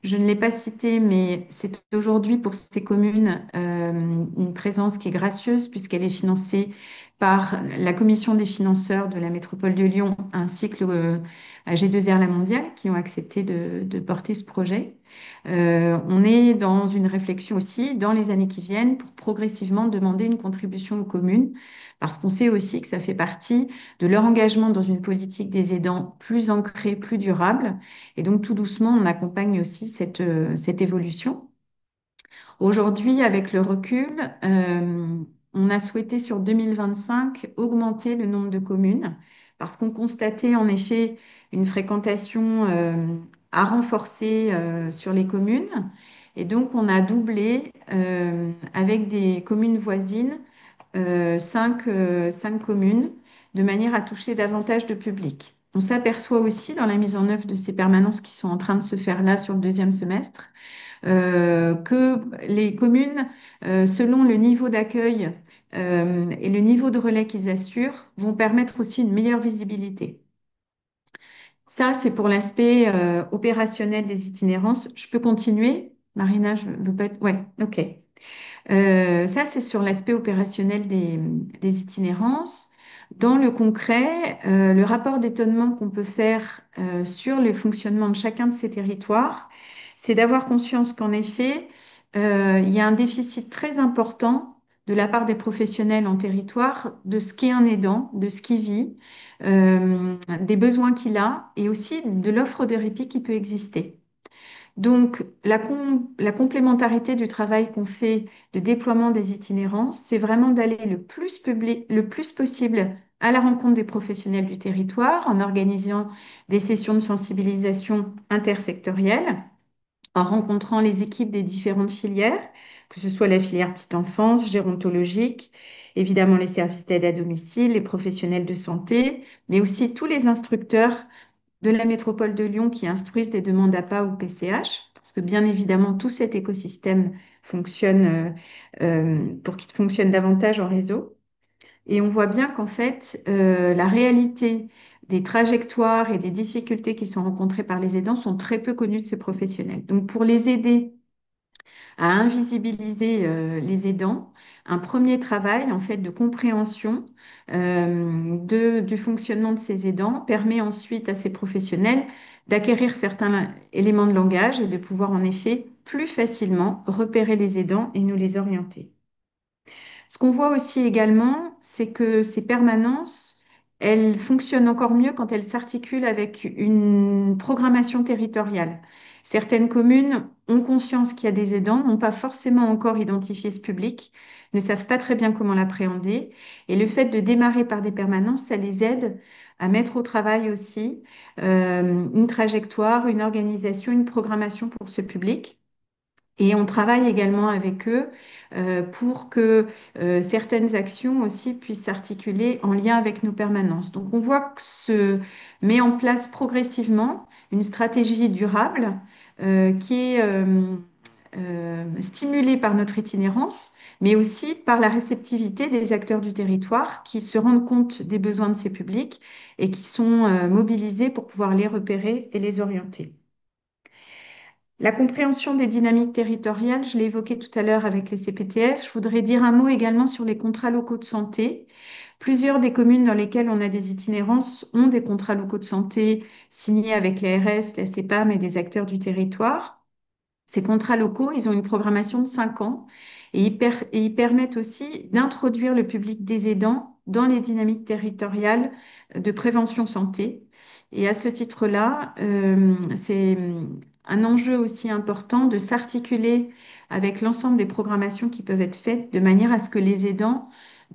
Je ne l'ai pas cité, mais c'est aujourd'hui pour ces communes une présence qui est gracieuse puisqu'elle est financée par la commission des financeurs de la métropole de Lyon ainsi que à G2R La Mondiale qui ont accepté de porter ce projet. On est dans une réflexion aussi dans les années qui viennent pour progressivement demander une contribution aux communes parce qu'on sait aussi que ça fait partie de leur engagement dans une politique des aidants plus ancrée, plus durable. Et donc, tout doucement, on accompagne aussi cette évolution. Aujourd'hui, avec le recul, on a souhaité sur 2025 augmenter le nombre de communes parce qu'on constatait en effet une fréquentation à renforcer sur les communes. Et donc, on a doublé avec des communes voisines, 5 communes, de manière à toucher davantage de public. On s'aperçoit aussi dans la mise en œuvre de ces permanences qui sont en train de se faire là sur le deuxième semestre, que les communes, selon le niveau d'accueil et le niveau de relais qu'ils assurent, vont permettre aussi une meilleure visibilité. Ça, c'est pour l'aspect opérationnel des itinérances. Je peux continuer? Marina, je veux pas être... Ouais, ok. Ça, c'est sur l'aspect opérationnel des itinérances. Dans le concret, le rapport d'étonnement qu'on peut faire sur le fonctionnement de chacun de ces territoires, c'est d'avoir conscience qu'en effet, il y a un déficit très important de la part des professionnels en territoire de ce qu'est un aidant, de ce qu'il vit, des besoins qu'il a et aussi de l'offre de répit qui peut exister. Donc, la complémentarité du travail qu'on fait de déploiement des itinérances, c'est vraiment d'aller le plus possible à la rencontre des professionnels du territoire en organisant des sessions de sensibilisation intersectorielles, en rencontrant les équipes des différentes filières, que ce soit la filière petite enfance, gérontologique, évidemment les services d'aide à domicile, les professionnels de santé, mais aussi tous les instructeurs de la métropole de Lyon qui instruisent des demandes APA ou PCH, parce que bien évidemment, tout cet écosystème fonctionne pour qu'il fonctionne davantage en réseau. Et on voit bien qu'en fait, la réalité des trajectoires et des difficultés qui sont rencontrées par les aidants sont très peu connues de ces professionnels. Donc, pour les aider à invisibiliser les aidants. Un premier travail en fait de compréhension du fonctionnement de ces aidants permet ensuite à ces professionnels d'acquérir certains éléments de langage et de pouvoir en effet plus facilement repérer les aidants et nous les orienter. Ce qu'on voit aussi également, c'est que ces permanences, elles fonctionnent encore mieux quand elles s'articulent avec une programmation territoriale. Certaines communes ont conscience qu'il y a des aidants, n'ont pas forcément encore identifié ce public, ne savent pas très bien comment l'appréhender. Et le fait de démarrer par des permanences, ça les aide à mettre au travail aussi une trajectoire, une organisation, une programmation pour ce public. Et on travaille également avec eux pour que certaines actions aussi puissent s'articuler en lien avec nos permanences. Donc on voit que se met en place progressivement une stratégie durable qui est stimulée par notre itinérance, mais aussi par la réceptivité des acteurs du territoire qui se rendent compte des besoins de ces publics et qui sont mobilisés pour pouvoir les repérer et les orienter. La compréhension des dynamiques territoriales, je l'ai évoqué tout à l'heure avec les CPTS. Je voudrais dire un mot également sur les contrats locaux de santé. Plusieurs des communes dans lesquelles on a des itinérances ont des contrats locaux de santé signés avec l'ARS, la CEPAM et des acteurs du territoire. Ces contrats locaux, ils ont une programmation de 5 ans et ils permettent aussi d'introduire le public des aidants dans les dynamiques territoriales de prévention santé. Et à ce titre-là, c'est un enjeu aussi important de s'articuler avec l'ensemble des programmations qui peuvent être faites de manière à ce que les aidants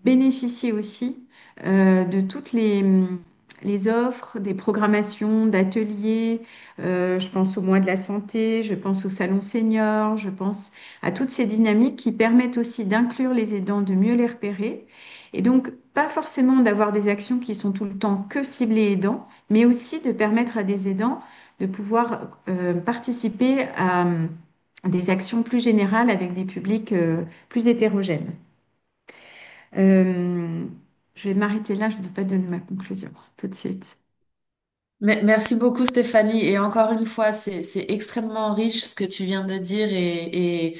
bénéficient aussi de toutes les offres, des programmations, d'ateliers. Je pense au mois de la santé, je pense au salon senior, je pense à toutes ces dynamiques qui permettent aussi d'inclure les aidants, de mieux les repérer. Et donc, pas forcément d'avoir des actions qui sont tout le temps que ciblées aidants, mais aussi de permettre à des aidants de pouvoir participer à des actions plus générales avec des publics plus hétérogènes. Euh, je vais m'arrêter là, je ne peux pas donner ma conclusion tout de suite. Merci beaucoup Stéphanie. Et encore une fois, c'est extrêmement riche ce que tu viens de dire et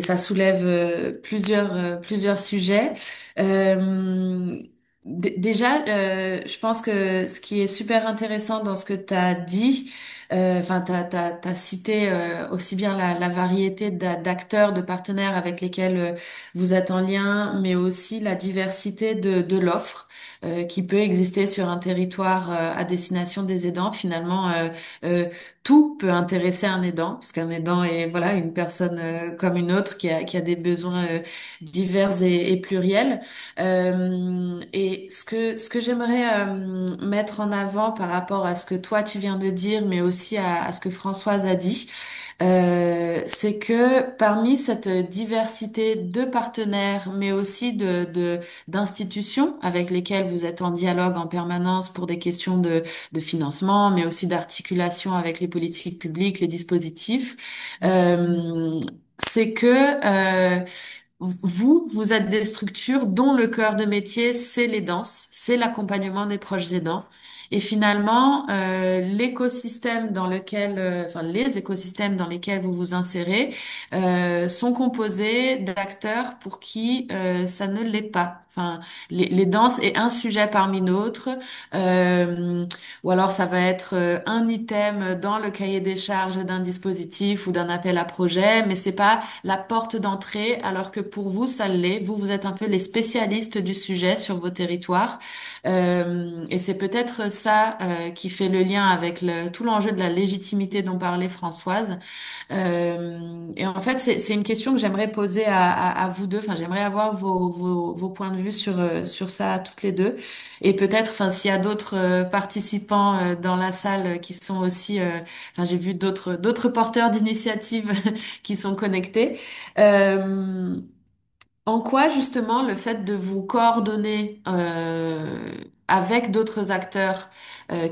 ça soulève plusieurs sujets. Euh, Déjà, je pense que ce qui est super intéressant dans ce que tu as dit, enfin, t'as cité aussi bien la variété d'acteurs, de partenaires avec lesquels vous êtes en lien, mais aussi la diversité de l'offre qui peut exister sur un territoire à destination des aidants. Finalement, euh, tout peut intéresser un aidant, puisqu'un aidant est voilà une personne comme une autre qui a des besoins divers et pluriels. Et ce que j'aimerais mettre en avant par rapport à ce que toi tu viens de dire, mais aussi à ce que Françoise a dit, c'est que parmi cette diversité de partenaires, mais aussi d'institutions avec lesquelles vous êtes en dialogue en permanence pour des questions de financement, mais aussi d'articulation avec les politiques publiques, les dispositifs, euh, c'est que vous êtes des structures dont le cœur de métier, c'est les danses, c'est l'accompagnement des proches aidants. Et finalement, l'écosystème dans lequel, enfin les écosystèmes dans lesquels vous vous insérez sont composés d'acteurs pour qui ça ne l'est pas. Enfin, les danses est un sujet parmi d'autres, euh, ou alors ça va être un item dans le cahier des charges d'un dispositif ou d'un appel à projet, mais c'est pas la porte d'entrée, alors que pour vous, ça l'est. Vous êtes un peu les spécialistes du sujet sur vos territoires. Et c'est peut-être ça qui fait le lien avec tout l'enjeu de la légitimité dont parlait Françoise. Et en fait, c'est une question que j'aimerais poser à vous deux. Enfin, j'aimerais avoir vos points de vue sur ça toutes les deux. Et peut-être, enfin, s'il y a d'autres participants dans la salle qui sont aussi, enfin, j'ai vu d'autres porteurs d'initiatives qui sont connectés. Euh, En quoi justement le fait de vous coordonner avec d'autres acteurs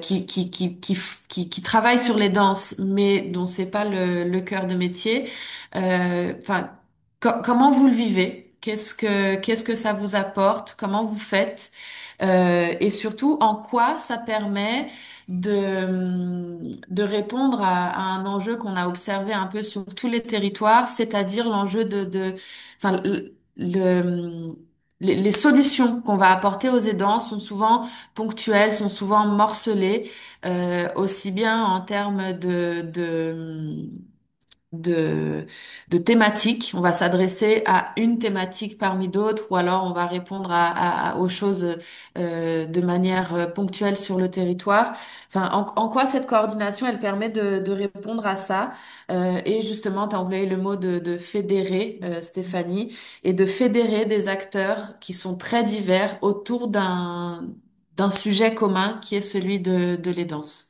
qui travaillent sur les danses, mais dont c'est pas le cœur de métier, enfin, comment vous le vivez? qu'est-ce que ça vous apporte? Comment vous faites? Et surtout, en quoi ça permet de répondre à un enjeu qu'on a observé un peu sur tous les territoires, c'est-à-dire l'enjeu enfin, les solutions qu'on va apporter aux aidants sont souvent ponctuelles, sont souvent morcelées, aussi bien en termes de, de thématiques. On va s'adresser à une thématique parmi d'autres, ou alors on va répondre aux choses de manière ponctuelle sur le territoire. Enfin, en quoi cette coordination, elle permet de répondre à ça? Et justement, tu as employé le mot de fédérer, Stéphanie, et de fédérer des acteurs qui sont très divers autour d'un sujet commun qui est celui de l'aidance.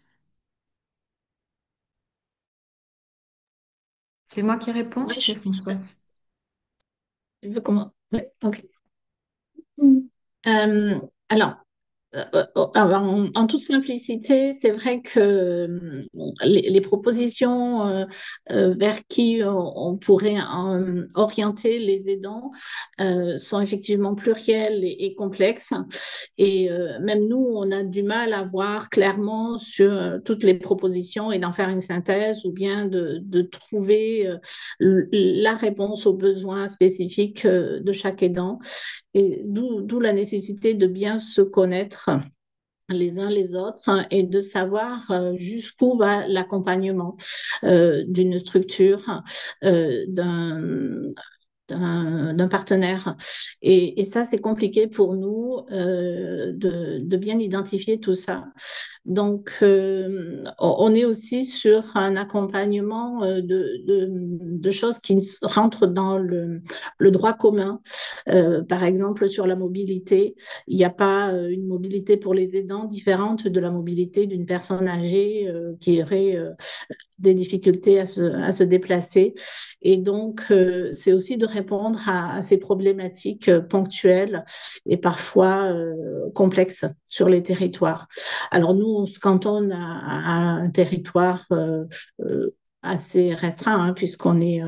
C'est moi qui réponds, Ouais, c'est Françoise. je veux comment? Ouais, ok. Euh, alors, en toute simplicité, c'est vrai que les propositions vers qui on pourrait orienter les aidants sont effectivement plurielles et complexes. Et même nous, on a du mal à voir clairement sur toutes les propositions et d'en faire une synthèse ou bien de trouver la réponse aux besoins spécifiques de chaque aidant. Et d'où la nécessité de bien se connaître les uns les autres, hein, et de savoir jusqu'où va l'accompagnement d'une structure, d'un d'un partenaire. Et ça, c'est compliqué pour nous de bien identifier tout ça. Donc, on est aussi sur un accompagnement de choses qui rentrent dans le droit commun. Par exemple, sur la mobilité, il n'y a pas une mobilité pour les aidants différente de la mobilité d'une personne âgée qui aurait des difficultés à se déplacer. Et donc, c'est aussi de répondre à ces problématiques ponctuelles et parfois complexes sur les territoires. Alors nous, on se cantonne à un territoire assez restreint, hein, puisqu'on est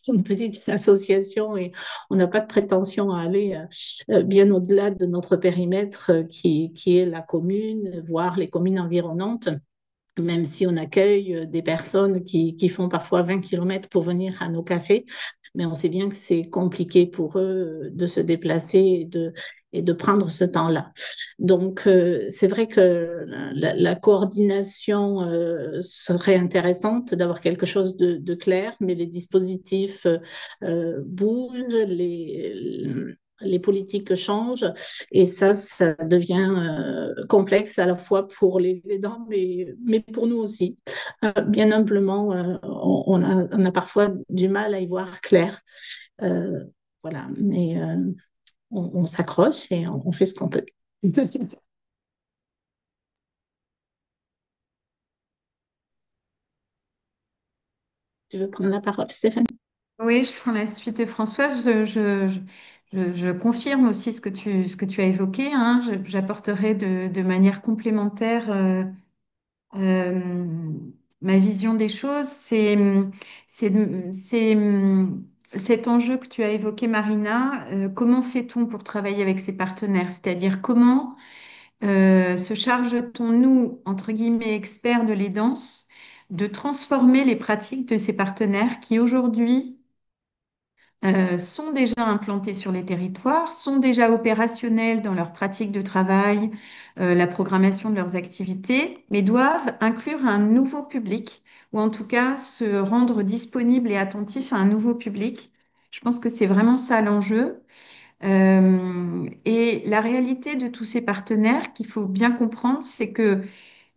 une petite association et on n'a pas de prétention à aller bien au-delà de notre périmètre qui est la commune, voire les communes environnantes, même si on accueille des personnes qui font parfois 20 kilomètres pour venir à nos cafés. Mais on sait bien que c'est compliqué pour eux de se déplacer et de prendre ce temps-là. Donc, c'est vrai que la coordination serait intéressante d'avoir quelque chose de clair, mais les dispositifs bougent, les politiques changent, et ça devient complexe à la fois pour les aidants, mais pour nous aussi. Bien humblement, on a parfois du mal à y voir clair. Euh, voilà, mais on s'accroche et on fait ce qu'on peut. Tu veux prendre la parole, Stéphane? Oui, je prends la suite de Françoise. Je confirme aussi ce que tu as évoqué, hein. J'apporterai de manière complémentaire euh, ma vision des choses. C'est cet enjeu que tu as évoqué, Marina. Comment fait-on pour travailler avec ses partenaires? C'est-à-dire comment se charge-t-on, nous, entre guillemets, experts de l'aidance, de transformer les pratiques de ces partenaires qui aujourd'hui sont déjà implantés sur les territoires, sont déjà opérationnels dans leur pratique de travail, la programmation de leurs activités, mais doivent inclure un nouveau public, ou en tout cas se rendre disponibles et attentifs à un nouveau public. Je pense que c'est vraiment ça l'enjeu. Et la réalité de tous ces partenaires qu'il faut bien comprendre, c'est que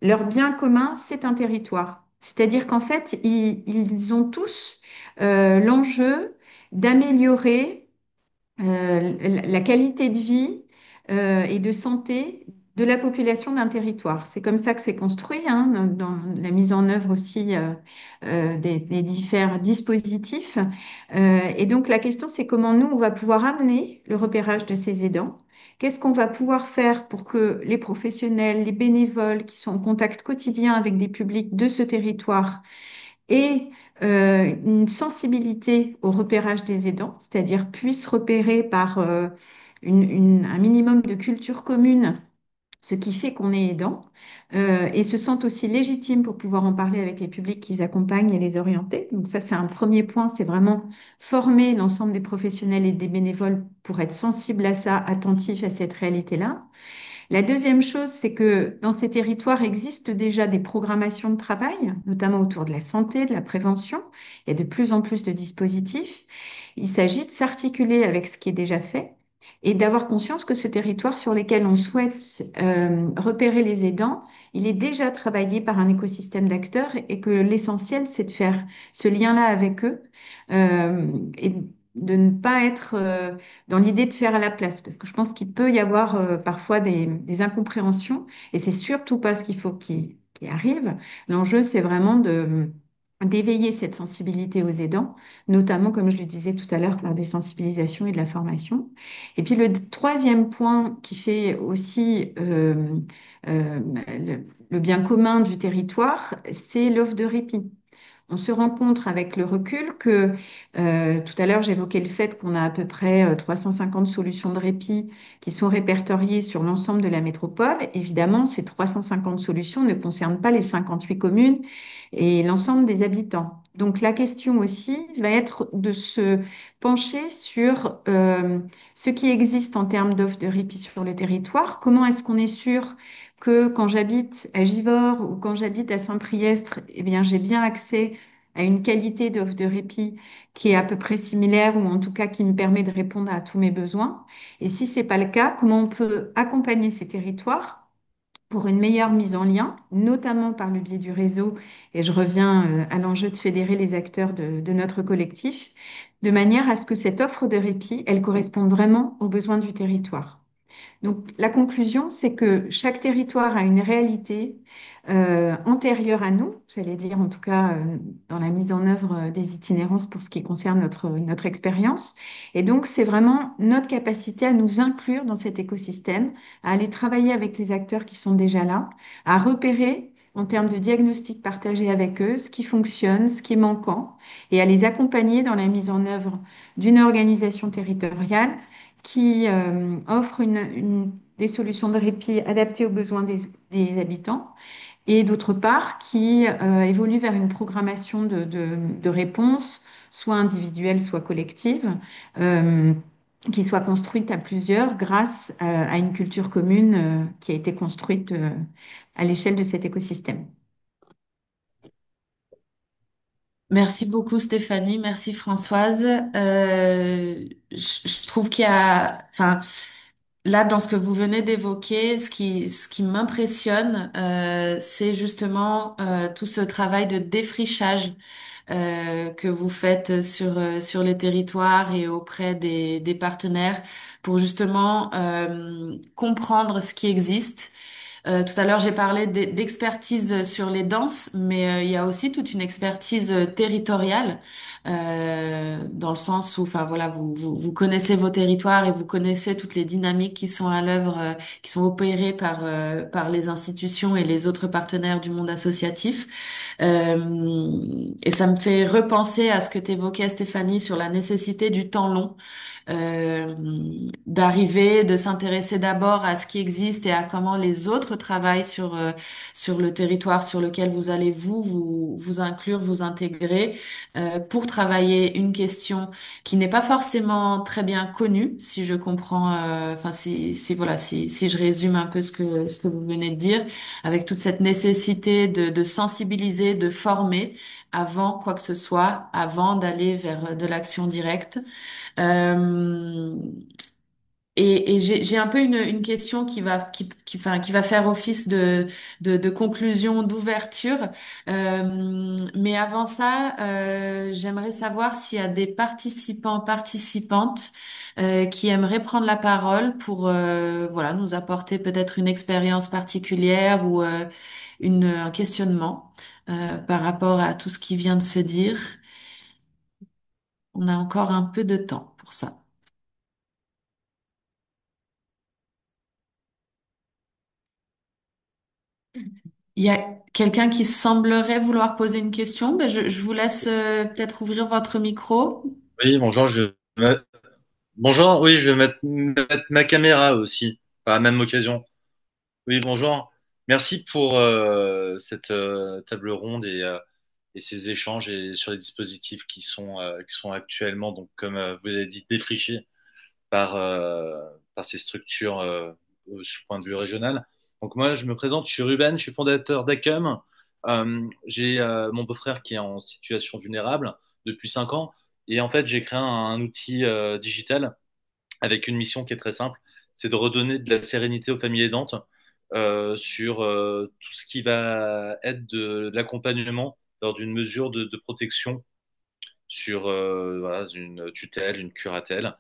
leur bien commun, c'est un territoire. C'est-à-dire qu'en fait, ils ont tous l'enjeu d'améliorer la qualité de vie et de santé de la population d'un territoire. C'est comme ça que c'est construit, hein, dans la mise en œuvre aussi des différents dispositifs. Et donc la question, c'est comment nous, on va pouvoir amener le repérage de ces aidants. Qu'est-ce qu'on va pouvoir faire pour que les professionnels, les bénévoles qui sont en contact quotidien avec des publics de ce territoire aient une sensibilité au repérage des aidants, c'est-à-dire puissent repérer par un minimum de culture commune ce qui fait qu'on est aidant, et se sentent aussi légitimes pour pouvoir en parler avec les publics qu'ils accompagnent et les orienter. Donc ça, c'est un premier point, c'est vraiment former l'ensemble des professionnels et des bénévoles pour être sensibles à ça, attentifs à cette réalité-là. La deuxième chose, c'est que dans ces territoires existent déjà des programmations de travail, notamment autour de la santé, de la prévention. Il y a de plus en plus de dispositifs. Il s'agit de s'articuler avec ce qui est déjà fait et d'avoir conscience que ce territoire sur lequel on souhaite repérer les aidants, il est déjà travaillé par un écosystème d'acteurs et que l'essentiel, c'est de faire ce lien-là avec eux et de ne pas être dans l'idée de faire à la place, parce que je pense qu'il peut y avoir parfois des incompréhensions, et c'est surtout pas ce qu'il faut qui arrive. L'enjeu, c'est vraiment d'éveiller cette sensibilité aux aidants, notamment, comme je le disais tout à l'heure, par des sensibilisations et de la formation. Et puis le troisième point qui fait aussi le bien commun du territoire, c'est l'offre de répit. On se rend compte avec le recul que tout à l'heure j'évoquais le fait qu'on a à peu près 350 solutions de répit qui sont répertoriées sur l'ensemble de la métropole. Évidemment, ces 350 solutions ne concernent pas les 58 communes et l'ensemble des habitants. Donc la question aussi va être de se pencher sur ce qui existe en termes d'offres de répit sur le territoire. Comment est-ce qu'on est sûr que quand j'habite à Givors ou quand j'habite à Saint-Priest, eh bien, j'ai bien accès à une qualité d'offre de répit qui est à peu près similaire ou en tout cas qui me permet de répondre à tous mes besoins. Et si ce n'est pas le cas, comment on peut accompagner ces territoires pour une meilleure mise en lien, notamment par le biais du réseau, et je reviens à l'enjeu de fédérer les acteurs de notre collectif, de manière à ce que cette offre de répit, elle corresponde vraiment aux besoins du territoire. Donc, la conclusion, c'est que chaque territoire a une réalité antérieure à nous, j'allais dire en tout cas dans la mise en œuvre des itinérances pour ce qui concerne notre expérience. Et donc, c'est vraiment notre capacité à nous inclure dans cet écosystème, à aller travailler avec les acteurs qui sont déjà là, à repérer en termes de diagnostic partagé avec eux ce qui fonctionne, ce qui est manquant, et à les accompagner dans la mise en œuvre d'une organisation territoriale qui offre des solutions de répit adaptées aux besoins des habitants et d'autre part qui évolue vers une programmation de réponses, soit individuelle, soit collective, euh, qui soit construite à plusieurs grâce à une culture commune qui a été construite à l'échelle de cet écosystème. Merci beaucoup Stéphanie, merci Françoise. Je trouve qu'il y a, enfin, là dans ce que vous venez d'évoquer, ce qui m'impressionne, c'est justement tout ce travail de défrichage que vous faites sur les territoires et auprès des partenaires pour justement comprendre ce qui existe. Tout à l'heure, j'ai parlé d'expertise sur les danses, mais il y a aussi toute une expertise territoriale, dans le sens où, enfin voilà, vous connaissez vos territoires et vous connaissez toutes les dynamiques qui sont à l'œuvre, qui sont opérées par les institutions et les autres partenaires du monde associatif. Et ça me fait repenser à ce que t'évoquais, Stéphanie, sur la nécessité du temps long, euh, d'arriver, de s'intéresser d'abord à ce qui existe et à comment les autres travaillent sur le territoire sur lequel vous allez vous inclure, vous intégrer, pour travailler une question qui n'est pas forcément très bien connue, si je comprends, enfin si voilà, si je résume un peu ce que vous venez de dire, avec toute cette nécessité de sensibiliser, de former avant quoi que ce soit, avant d'aller vers de l'action directe. Euh, et j'ai un peu une question enfin, qui va faire office de conclusion, d'ouverture. Mais avant ça, j'aimerais savoir s'il y a des participants, participantes qui aimeraient prendre la parole pour voilà, nous apporter peut-être une expérience particulière ou un questionnement par rapport à tout ce qui vient de se dire. On a encore un peu de temps pour ça. Il y a quelqu'un qui semblerait vouloir poser une question. Ben, je vous laisse peut-être ouvrir votre micro. Oui, bonjour, bonjour, oui, je vais mettre ma caméra aussi, par la même occasion. Oui, bonjour. Merci pour cette table ronde et ces échanges et sur les dispositifs qui sont actuellement, donc comme vous l'avez dit, défrichés par ces structures sur point de vue régional. Donc moi, je me présente, je suis Ruben, je suis fondateur d'Acum. J'ai mon beau-frère qui est en situation vulnérable depuis 5 ans. Et en fait, j'ai créé un outil digital avec une mission qui est très simple, c'est de redonner de la sérénité aux familles aidantes sur tout ce qui va être de l'accompagnement lors d'une mesure de protection sur voilà, une tutelle, une curatelle.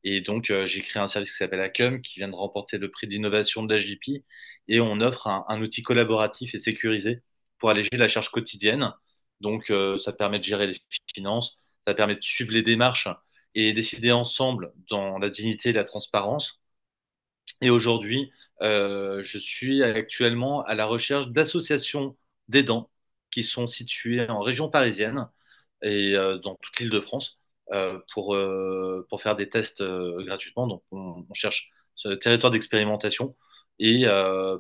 Et donc, j'ai créé un service qui s'appelle Acum, qui vient de remporter le prix d'innovation de l'AJP. Et on offre un outil collaboratif et sécurisé pour alléger la charge quotidienne. Donc, ça permet de gérer les finances, ça permet de suivre les démarches et décider ensemble dans la dignité et la transparence. Et aujourd'hui, je suis actuellement à la recherche d'associations d'aidants qui sont situées en région parisienne et dans toute l'Île-de-France pour faire des tests gratuitement. Donc, on cherche ce territoire d'expérimentation et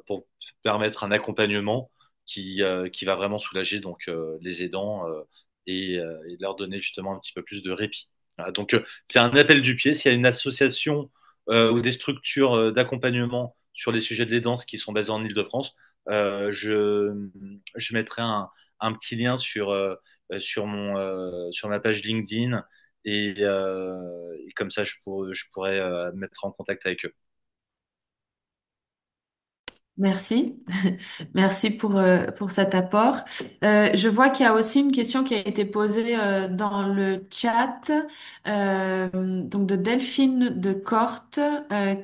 pour permettre un accompagnement qui va vraiment soulager donc les aidants et leur donner justement un petit peu plus de répit. Voilà, donc, c'est un appel du pied. S'il y a une association ou des structures d'accompagnement sur les sujets de l'aidance qui sont basées en Île-de-France, je mettrai un petit lien sur ma page LinkedIn et comme ça je pourrais me mettre en contact avec eux. Merci. Merci pour cet apport. Je vois qu'il y a aussi une question qui a été posée dans le chat, donc de Delphine de Corte,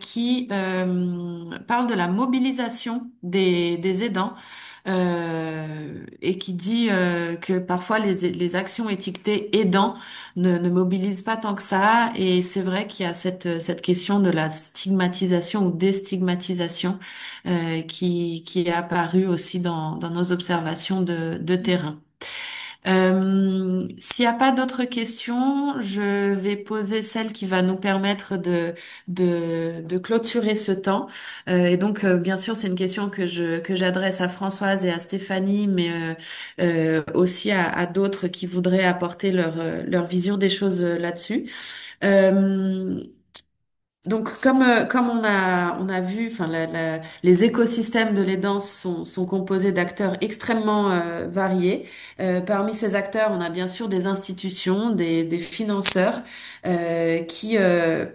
qui parle de la mobilisation des aidants et qui dit que parfois les actions étiquetées aidants ne mobilisent pas tant que ça. Et c'est vrai qu'il y a cette question de la stigmatisation ou déstigmatisation qui est apparu aussi dans nos observations de terrain. S'il n'y a pas d'autres questions, je vais poser celle qui va nous permettre de clôturer ce temps. Et donc, bien sûr, c'est une question que j'adresse à Françoise et à Stéphanie, mais aussi à d'autres qui voudraient apporter leur vision des choses là-dessus. Euh, donc, comme on a vu, enfin, les écosystèmes de l'aidance sont composés d'acteurs extrêmement variés. Parmi ces acteurs, on a bien sûr des institutions, des financeurs qui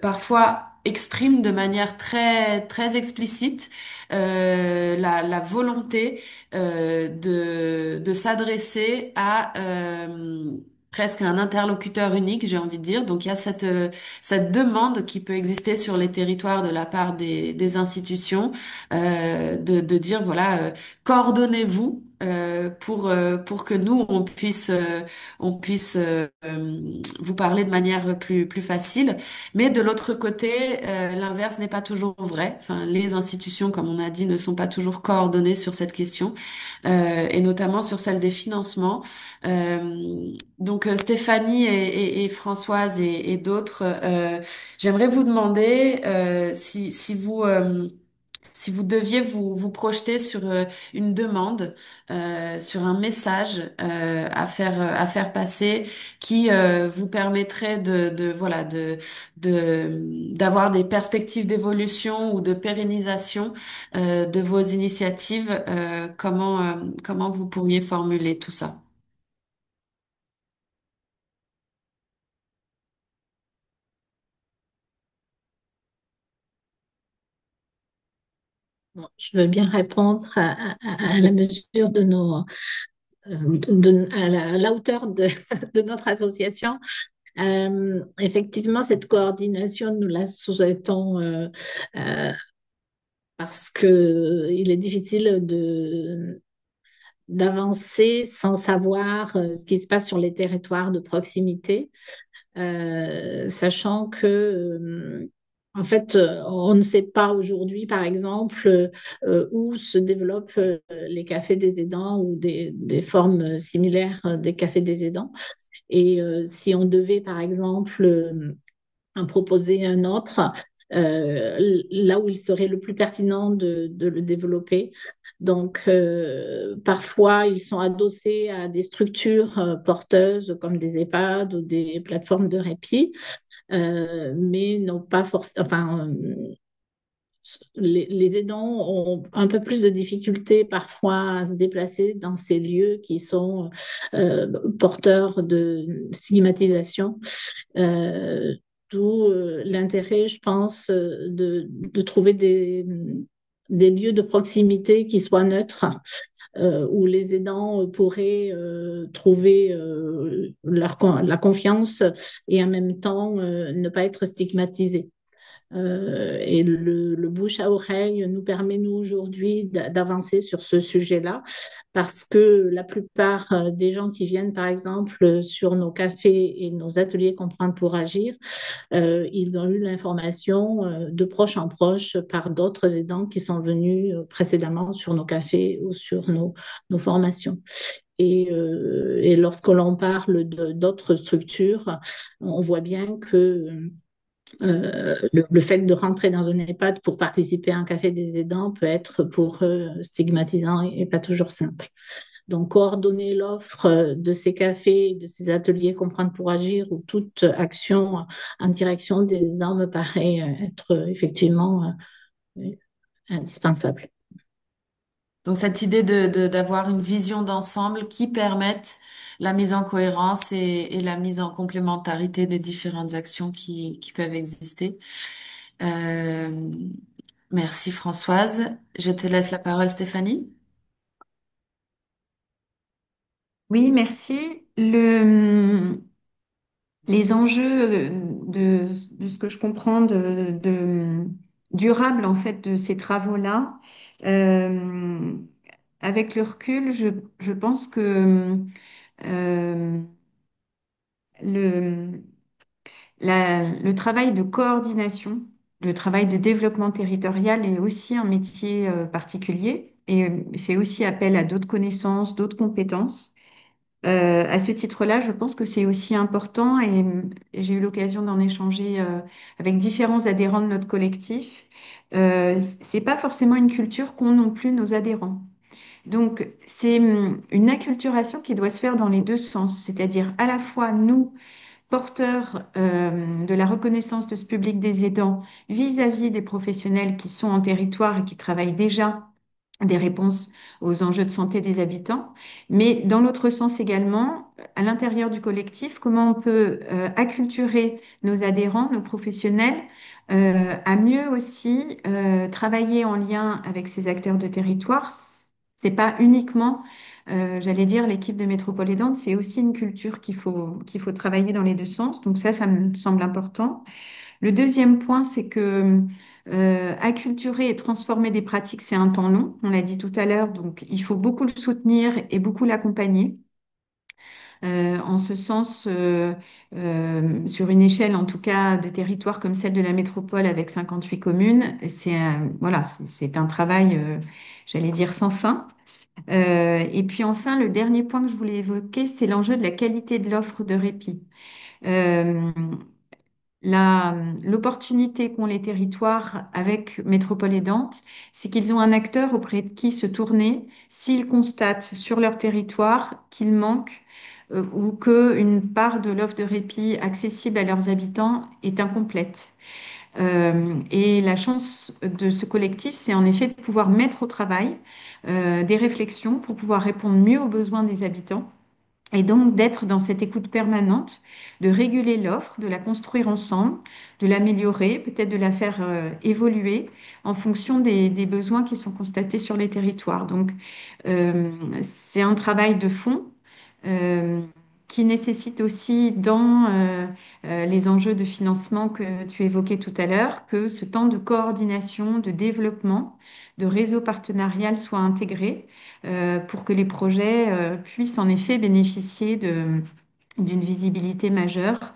parfois expriment de manière très très explicite la volonté de s'adresser à presque un interlocuteur unique, j'ai envie de dire. Donc, il y a cette demande qui peut exister sur les territoires de la part des institutions de dire voilà coordonnez-vous pour que nous on puisse vous parler de manière plus facile. Mais de l'autre côté, l'inverse n'est pas toujours vrai. Enfin, les institutions, comme on a dit, ne sont pas toujours coordonnées sur cette question et notamment sur celle des financements. Donc Stéphanie et Françoise et d'autres, j'aimerais vous demander si vous deviez vous projeter sur une demande, sur un message à faire passer qui vous permettrait voilà d'avoir des perspectives d'évolution ou de pérennisation de vos initiatives, comment vous pourriez formuler tout ça? Bon, je veux bien répondre à la mesure de à la hauteur de notre association. Effectivement, cette coordination, nous la souhaitons euh, parce que il est difficile d'avancer sans savoir ce qui se passe sur les territoires de proximité, sachant que En fait, on ne sait pas aujourd'hui, par exemple, où se développent les cafés des aidants ou des formes similaires des cafés des aidants. Et si on devait, par exemple, en proposer un autre, là où il serait le plus pertinent de le développer. Donc, parfois, ils sont adossés à des structures porteuses comme des EHPAD ou des plateformes de répit, mais n'ont pas forcément. Enfin, les aidants ont un peu plus de difficultés parfois à se déplacer dans ces lieux qui sont porteurs de stigmatisation. Euh, D'où l'intérêt, je pense, de trouver des lieux de proximité qui soient neutres, où les aidants pourraient trouver la confiance et en même temps ne pas être stigmatisés. Et le bouche à oreille nous permet, nous, aujourd'hui, d'avancer sur ce sujet-là, parce que la plupart des gens qui viennent, par exemple, sur nos cafés et nos ateliers Comprendre pour agir, ils ont eu l'information de proche en proche par d'autres aidants qui sont venus précédemment sur nos cafés ou sur nos formations. Et lorsque l'on parle d'autres structures, on voit bien que le fait de rentrer dans un EHPAD pour participer à un café des aidants peut être pour eux stigmatisant et pas toujours simple. Donc, coordonner l'offre de ces cafés, de ces ateliers Comprendre pour agir ou toute action en direction des aidants me paraît être effectivement indispensable. Donc cette idée d'avoir une vision d'ensemble qui permette la mise en cohérence et la mise en complémentarité des différentes actions qui peuvent exister. Euh, Merci Françoise. Je te laisse la parole, Stéphanie. Oui, merci. Les enjeux de ce que je comprends durable en fait de ces travaux-là, euh, avec le recul, je pense que euh, le, le travail de coordination, le travail de développement territorial est aussi un métier particulier et fait aussi appel à d'autres connaissances, d'autres compétences. À ce titre-là, je pense que c'est aussi important et j'ai eu l'occasion d'en échanger avec différents adhérents de notre collectif. C'est pas forcément une culture qu'ont non plus nos adhérents. Donc, c'est une acculturation qui doit se faire dans les deux sens, c'est-à-dire à la fois nous, porteurs de la reconnaissance de ce public des aidants vis-à-vis des professionnels qui sont en territoire et qui travaillent déjà des réponses aux enjeux de santé des habitants, mais dans l'autre sens également, à l'intérieur du collectif, comment on peut acculturer nos adhérents, nos professionnels, à mieux aussi travailler en lien avec ces acteurs de territoire. C'est pas uniquement, j'allais dire, l'équipe de Métropole Aidante, c'est aussi une culture qu'il faut travailler dans les deux sens. Donc ça me semble important. Le deuxième point, c'est que acculturer et transformer des pratiques, c'est un temps long, on l'a dit tout à l'heure, donc il faut beaucoup le soutenir et beaucoup l'accompagner. En ce sens, sur une échelle en tout cas de territoire comme celle de la métropole avec 58 communes, voilà, c'est un travail, j'allais dire, sans fin. Et puis enfin, le dernier point que je voulais évoquer, c'est l'enjeu de la qualité de l'offre de répit. Euh, L'opportunité qu'ont les territoires avec Métropole Aidante, c'est qu'ils ont un acteur auprès de qui se tourner s'ils constatent sur leur territoire qu'il manque ou qu'une part de l'offre de répit accessible à leurs habitants est incomplète. Et la chance de ce collectif, c'est en effet de pouvoir mettre au travail des réflexions pour pouvoir répondre mieux aux besoins des habitants et donc d'être dans cette écoute permanente, de réguler l'offre, de la construire ensemble, de l'améliorer, peut-être de la faire évoluer en fonction des besoins qui sont constatés sur les territoires. Donc, c'est un travail de fond euh, qui nécessite aussi dans les enjeux de financement que tu évoquais tout à l'heure, que ce temps de coordination, de développement, de réseau partenarial soit intégré pour que les projets puissent en effet bénéficier d'une visibilité majeure,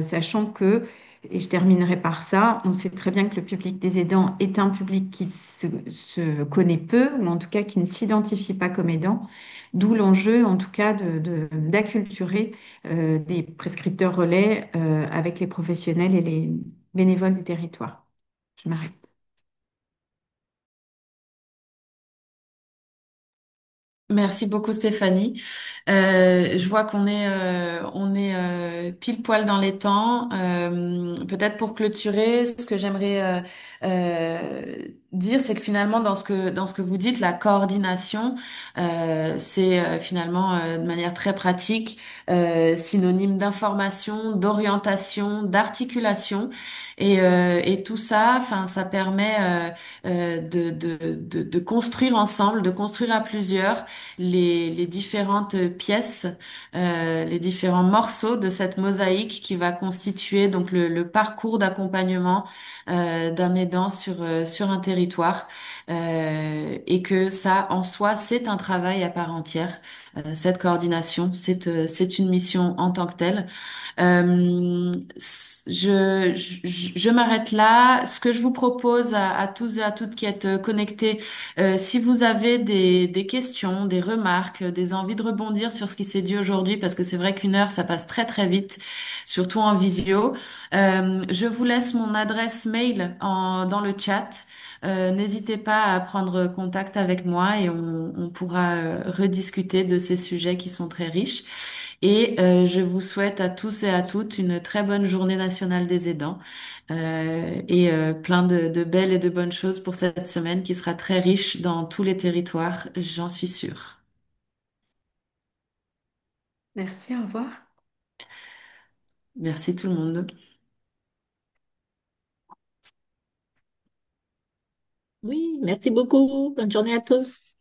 sachant que Et je terminerai par ça. On sait très bien que le public des aidants est un public qui se connaît peu, ou en tout cas qui ne s'identifie pas comme aidant, d'où l'enjeu, en tout cas, d'acculturer des prescripteurs relais avec les professionnels et les bénévoles du territoire. Je m'arrête. Merci beaucoup Stéphanie. Je vois on est pile poil dans les temps. Peut-être pour clôturer, ce que j'aimerais dire, c'est que finalement dans ce que vous dites, la coordination, c'est finalement de manière très pratique synonyme d'information, d'orientation, d'articulation, et tout ça, enfin ça permet de construire ensemble, de construire à plusieurs les différentes pièces, les différents morceaux de cette mosaïque qui va constituer donc le parcours d'accompagnement d'un aidant sur un territoire, et que ça en soi c'est un travail à part entière. Cette coordination, c'est une mission en tant que telle. Je m'arrête là. Ce que je vous propose à tous et à toutes qui êtes connectés, si vous avez des questions, des remarques, des envies de rebondir sur ce qui s'est dit aujourd'hui, parce que c'est vrai qu'une heure, ça passe très très vite, surtout en visio, je vous laisse mon adresse mail dans le chat. N'hésitez pas à prendre contact avec moi et on pourra rediscuter de ces sujets qui sont très riches. Et je vous souhaite à tous et à toutes une très bonne journée nationale des aidants, et plein de belles et de bonnes choses pour cette semaine qui sera très riche dans tous les territoires, j'en suis sûre. Merci, au revoir. Merci tout le monde. Oui, merci beaucoup. Bonne journée à tous.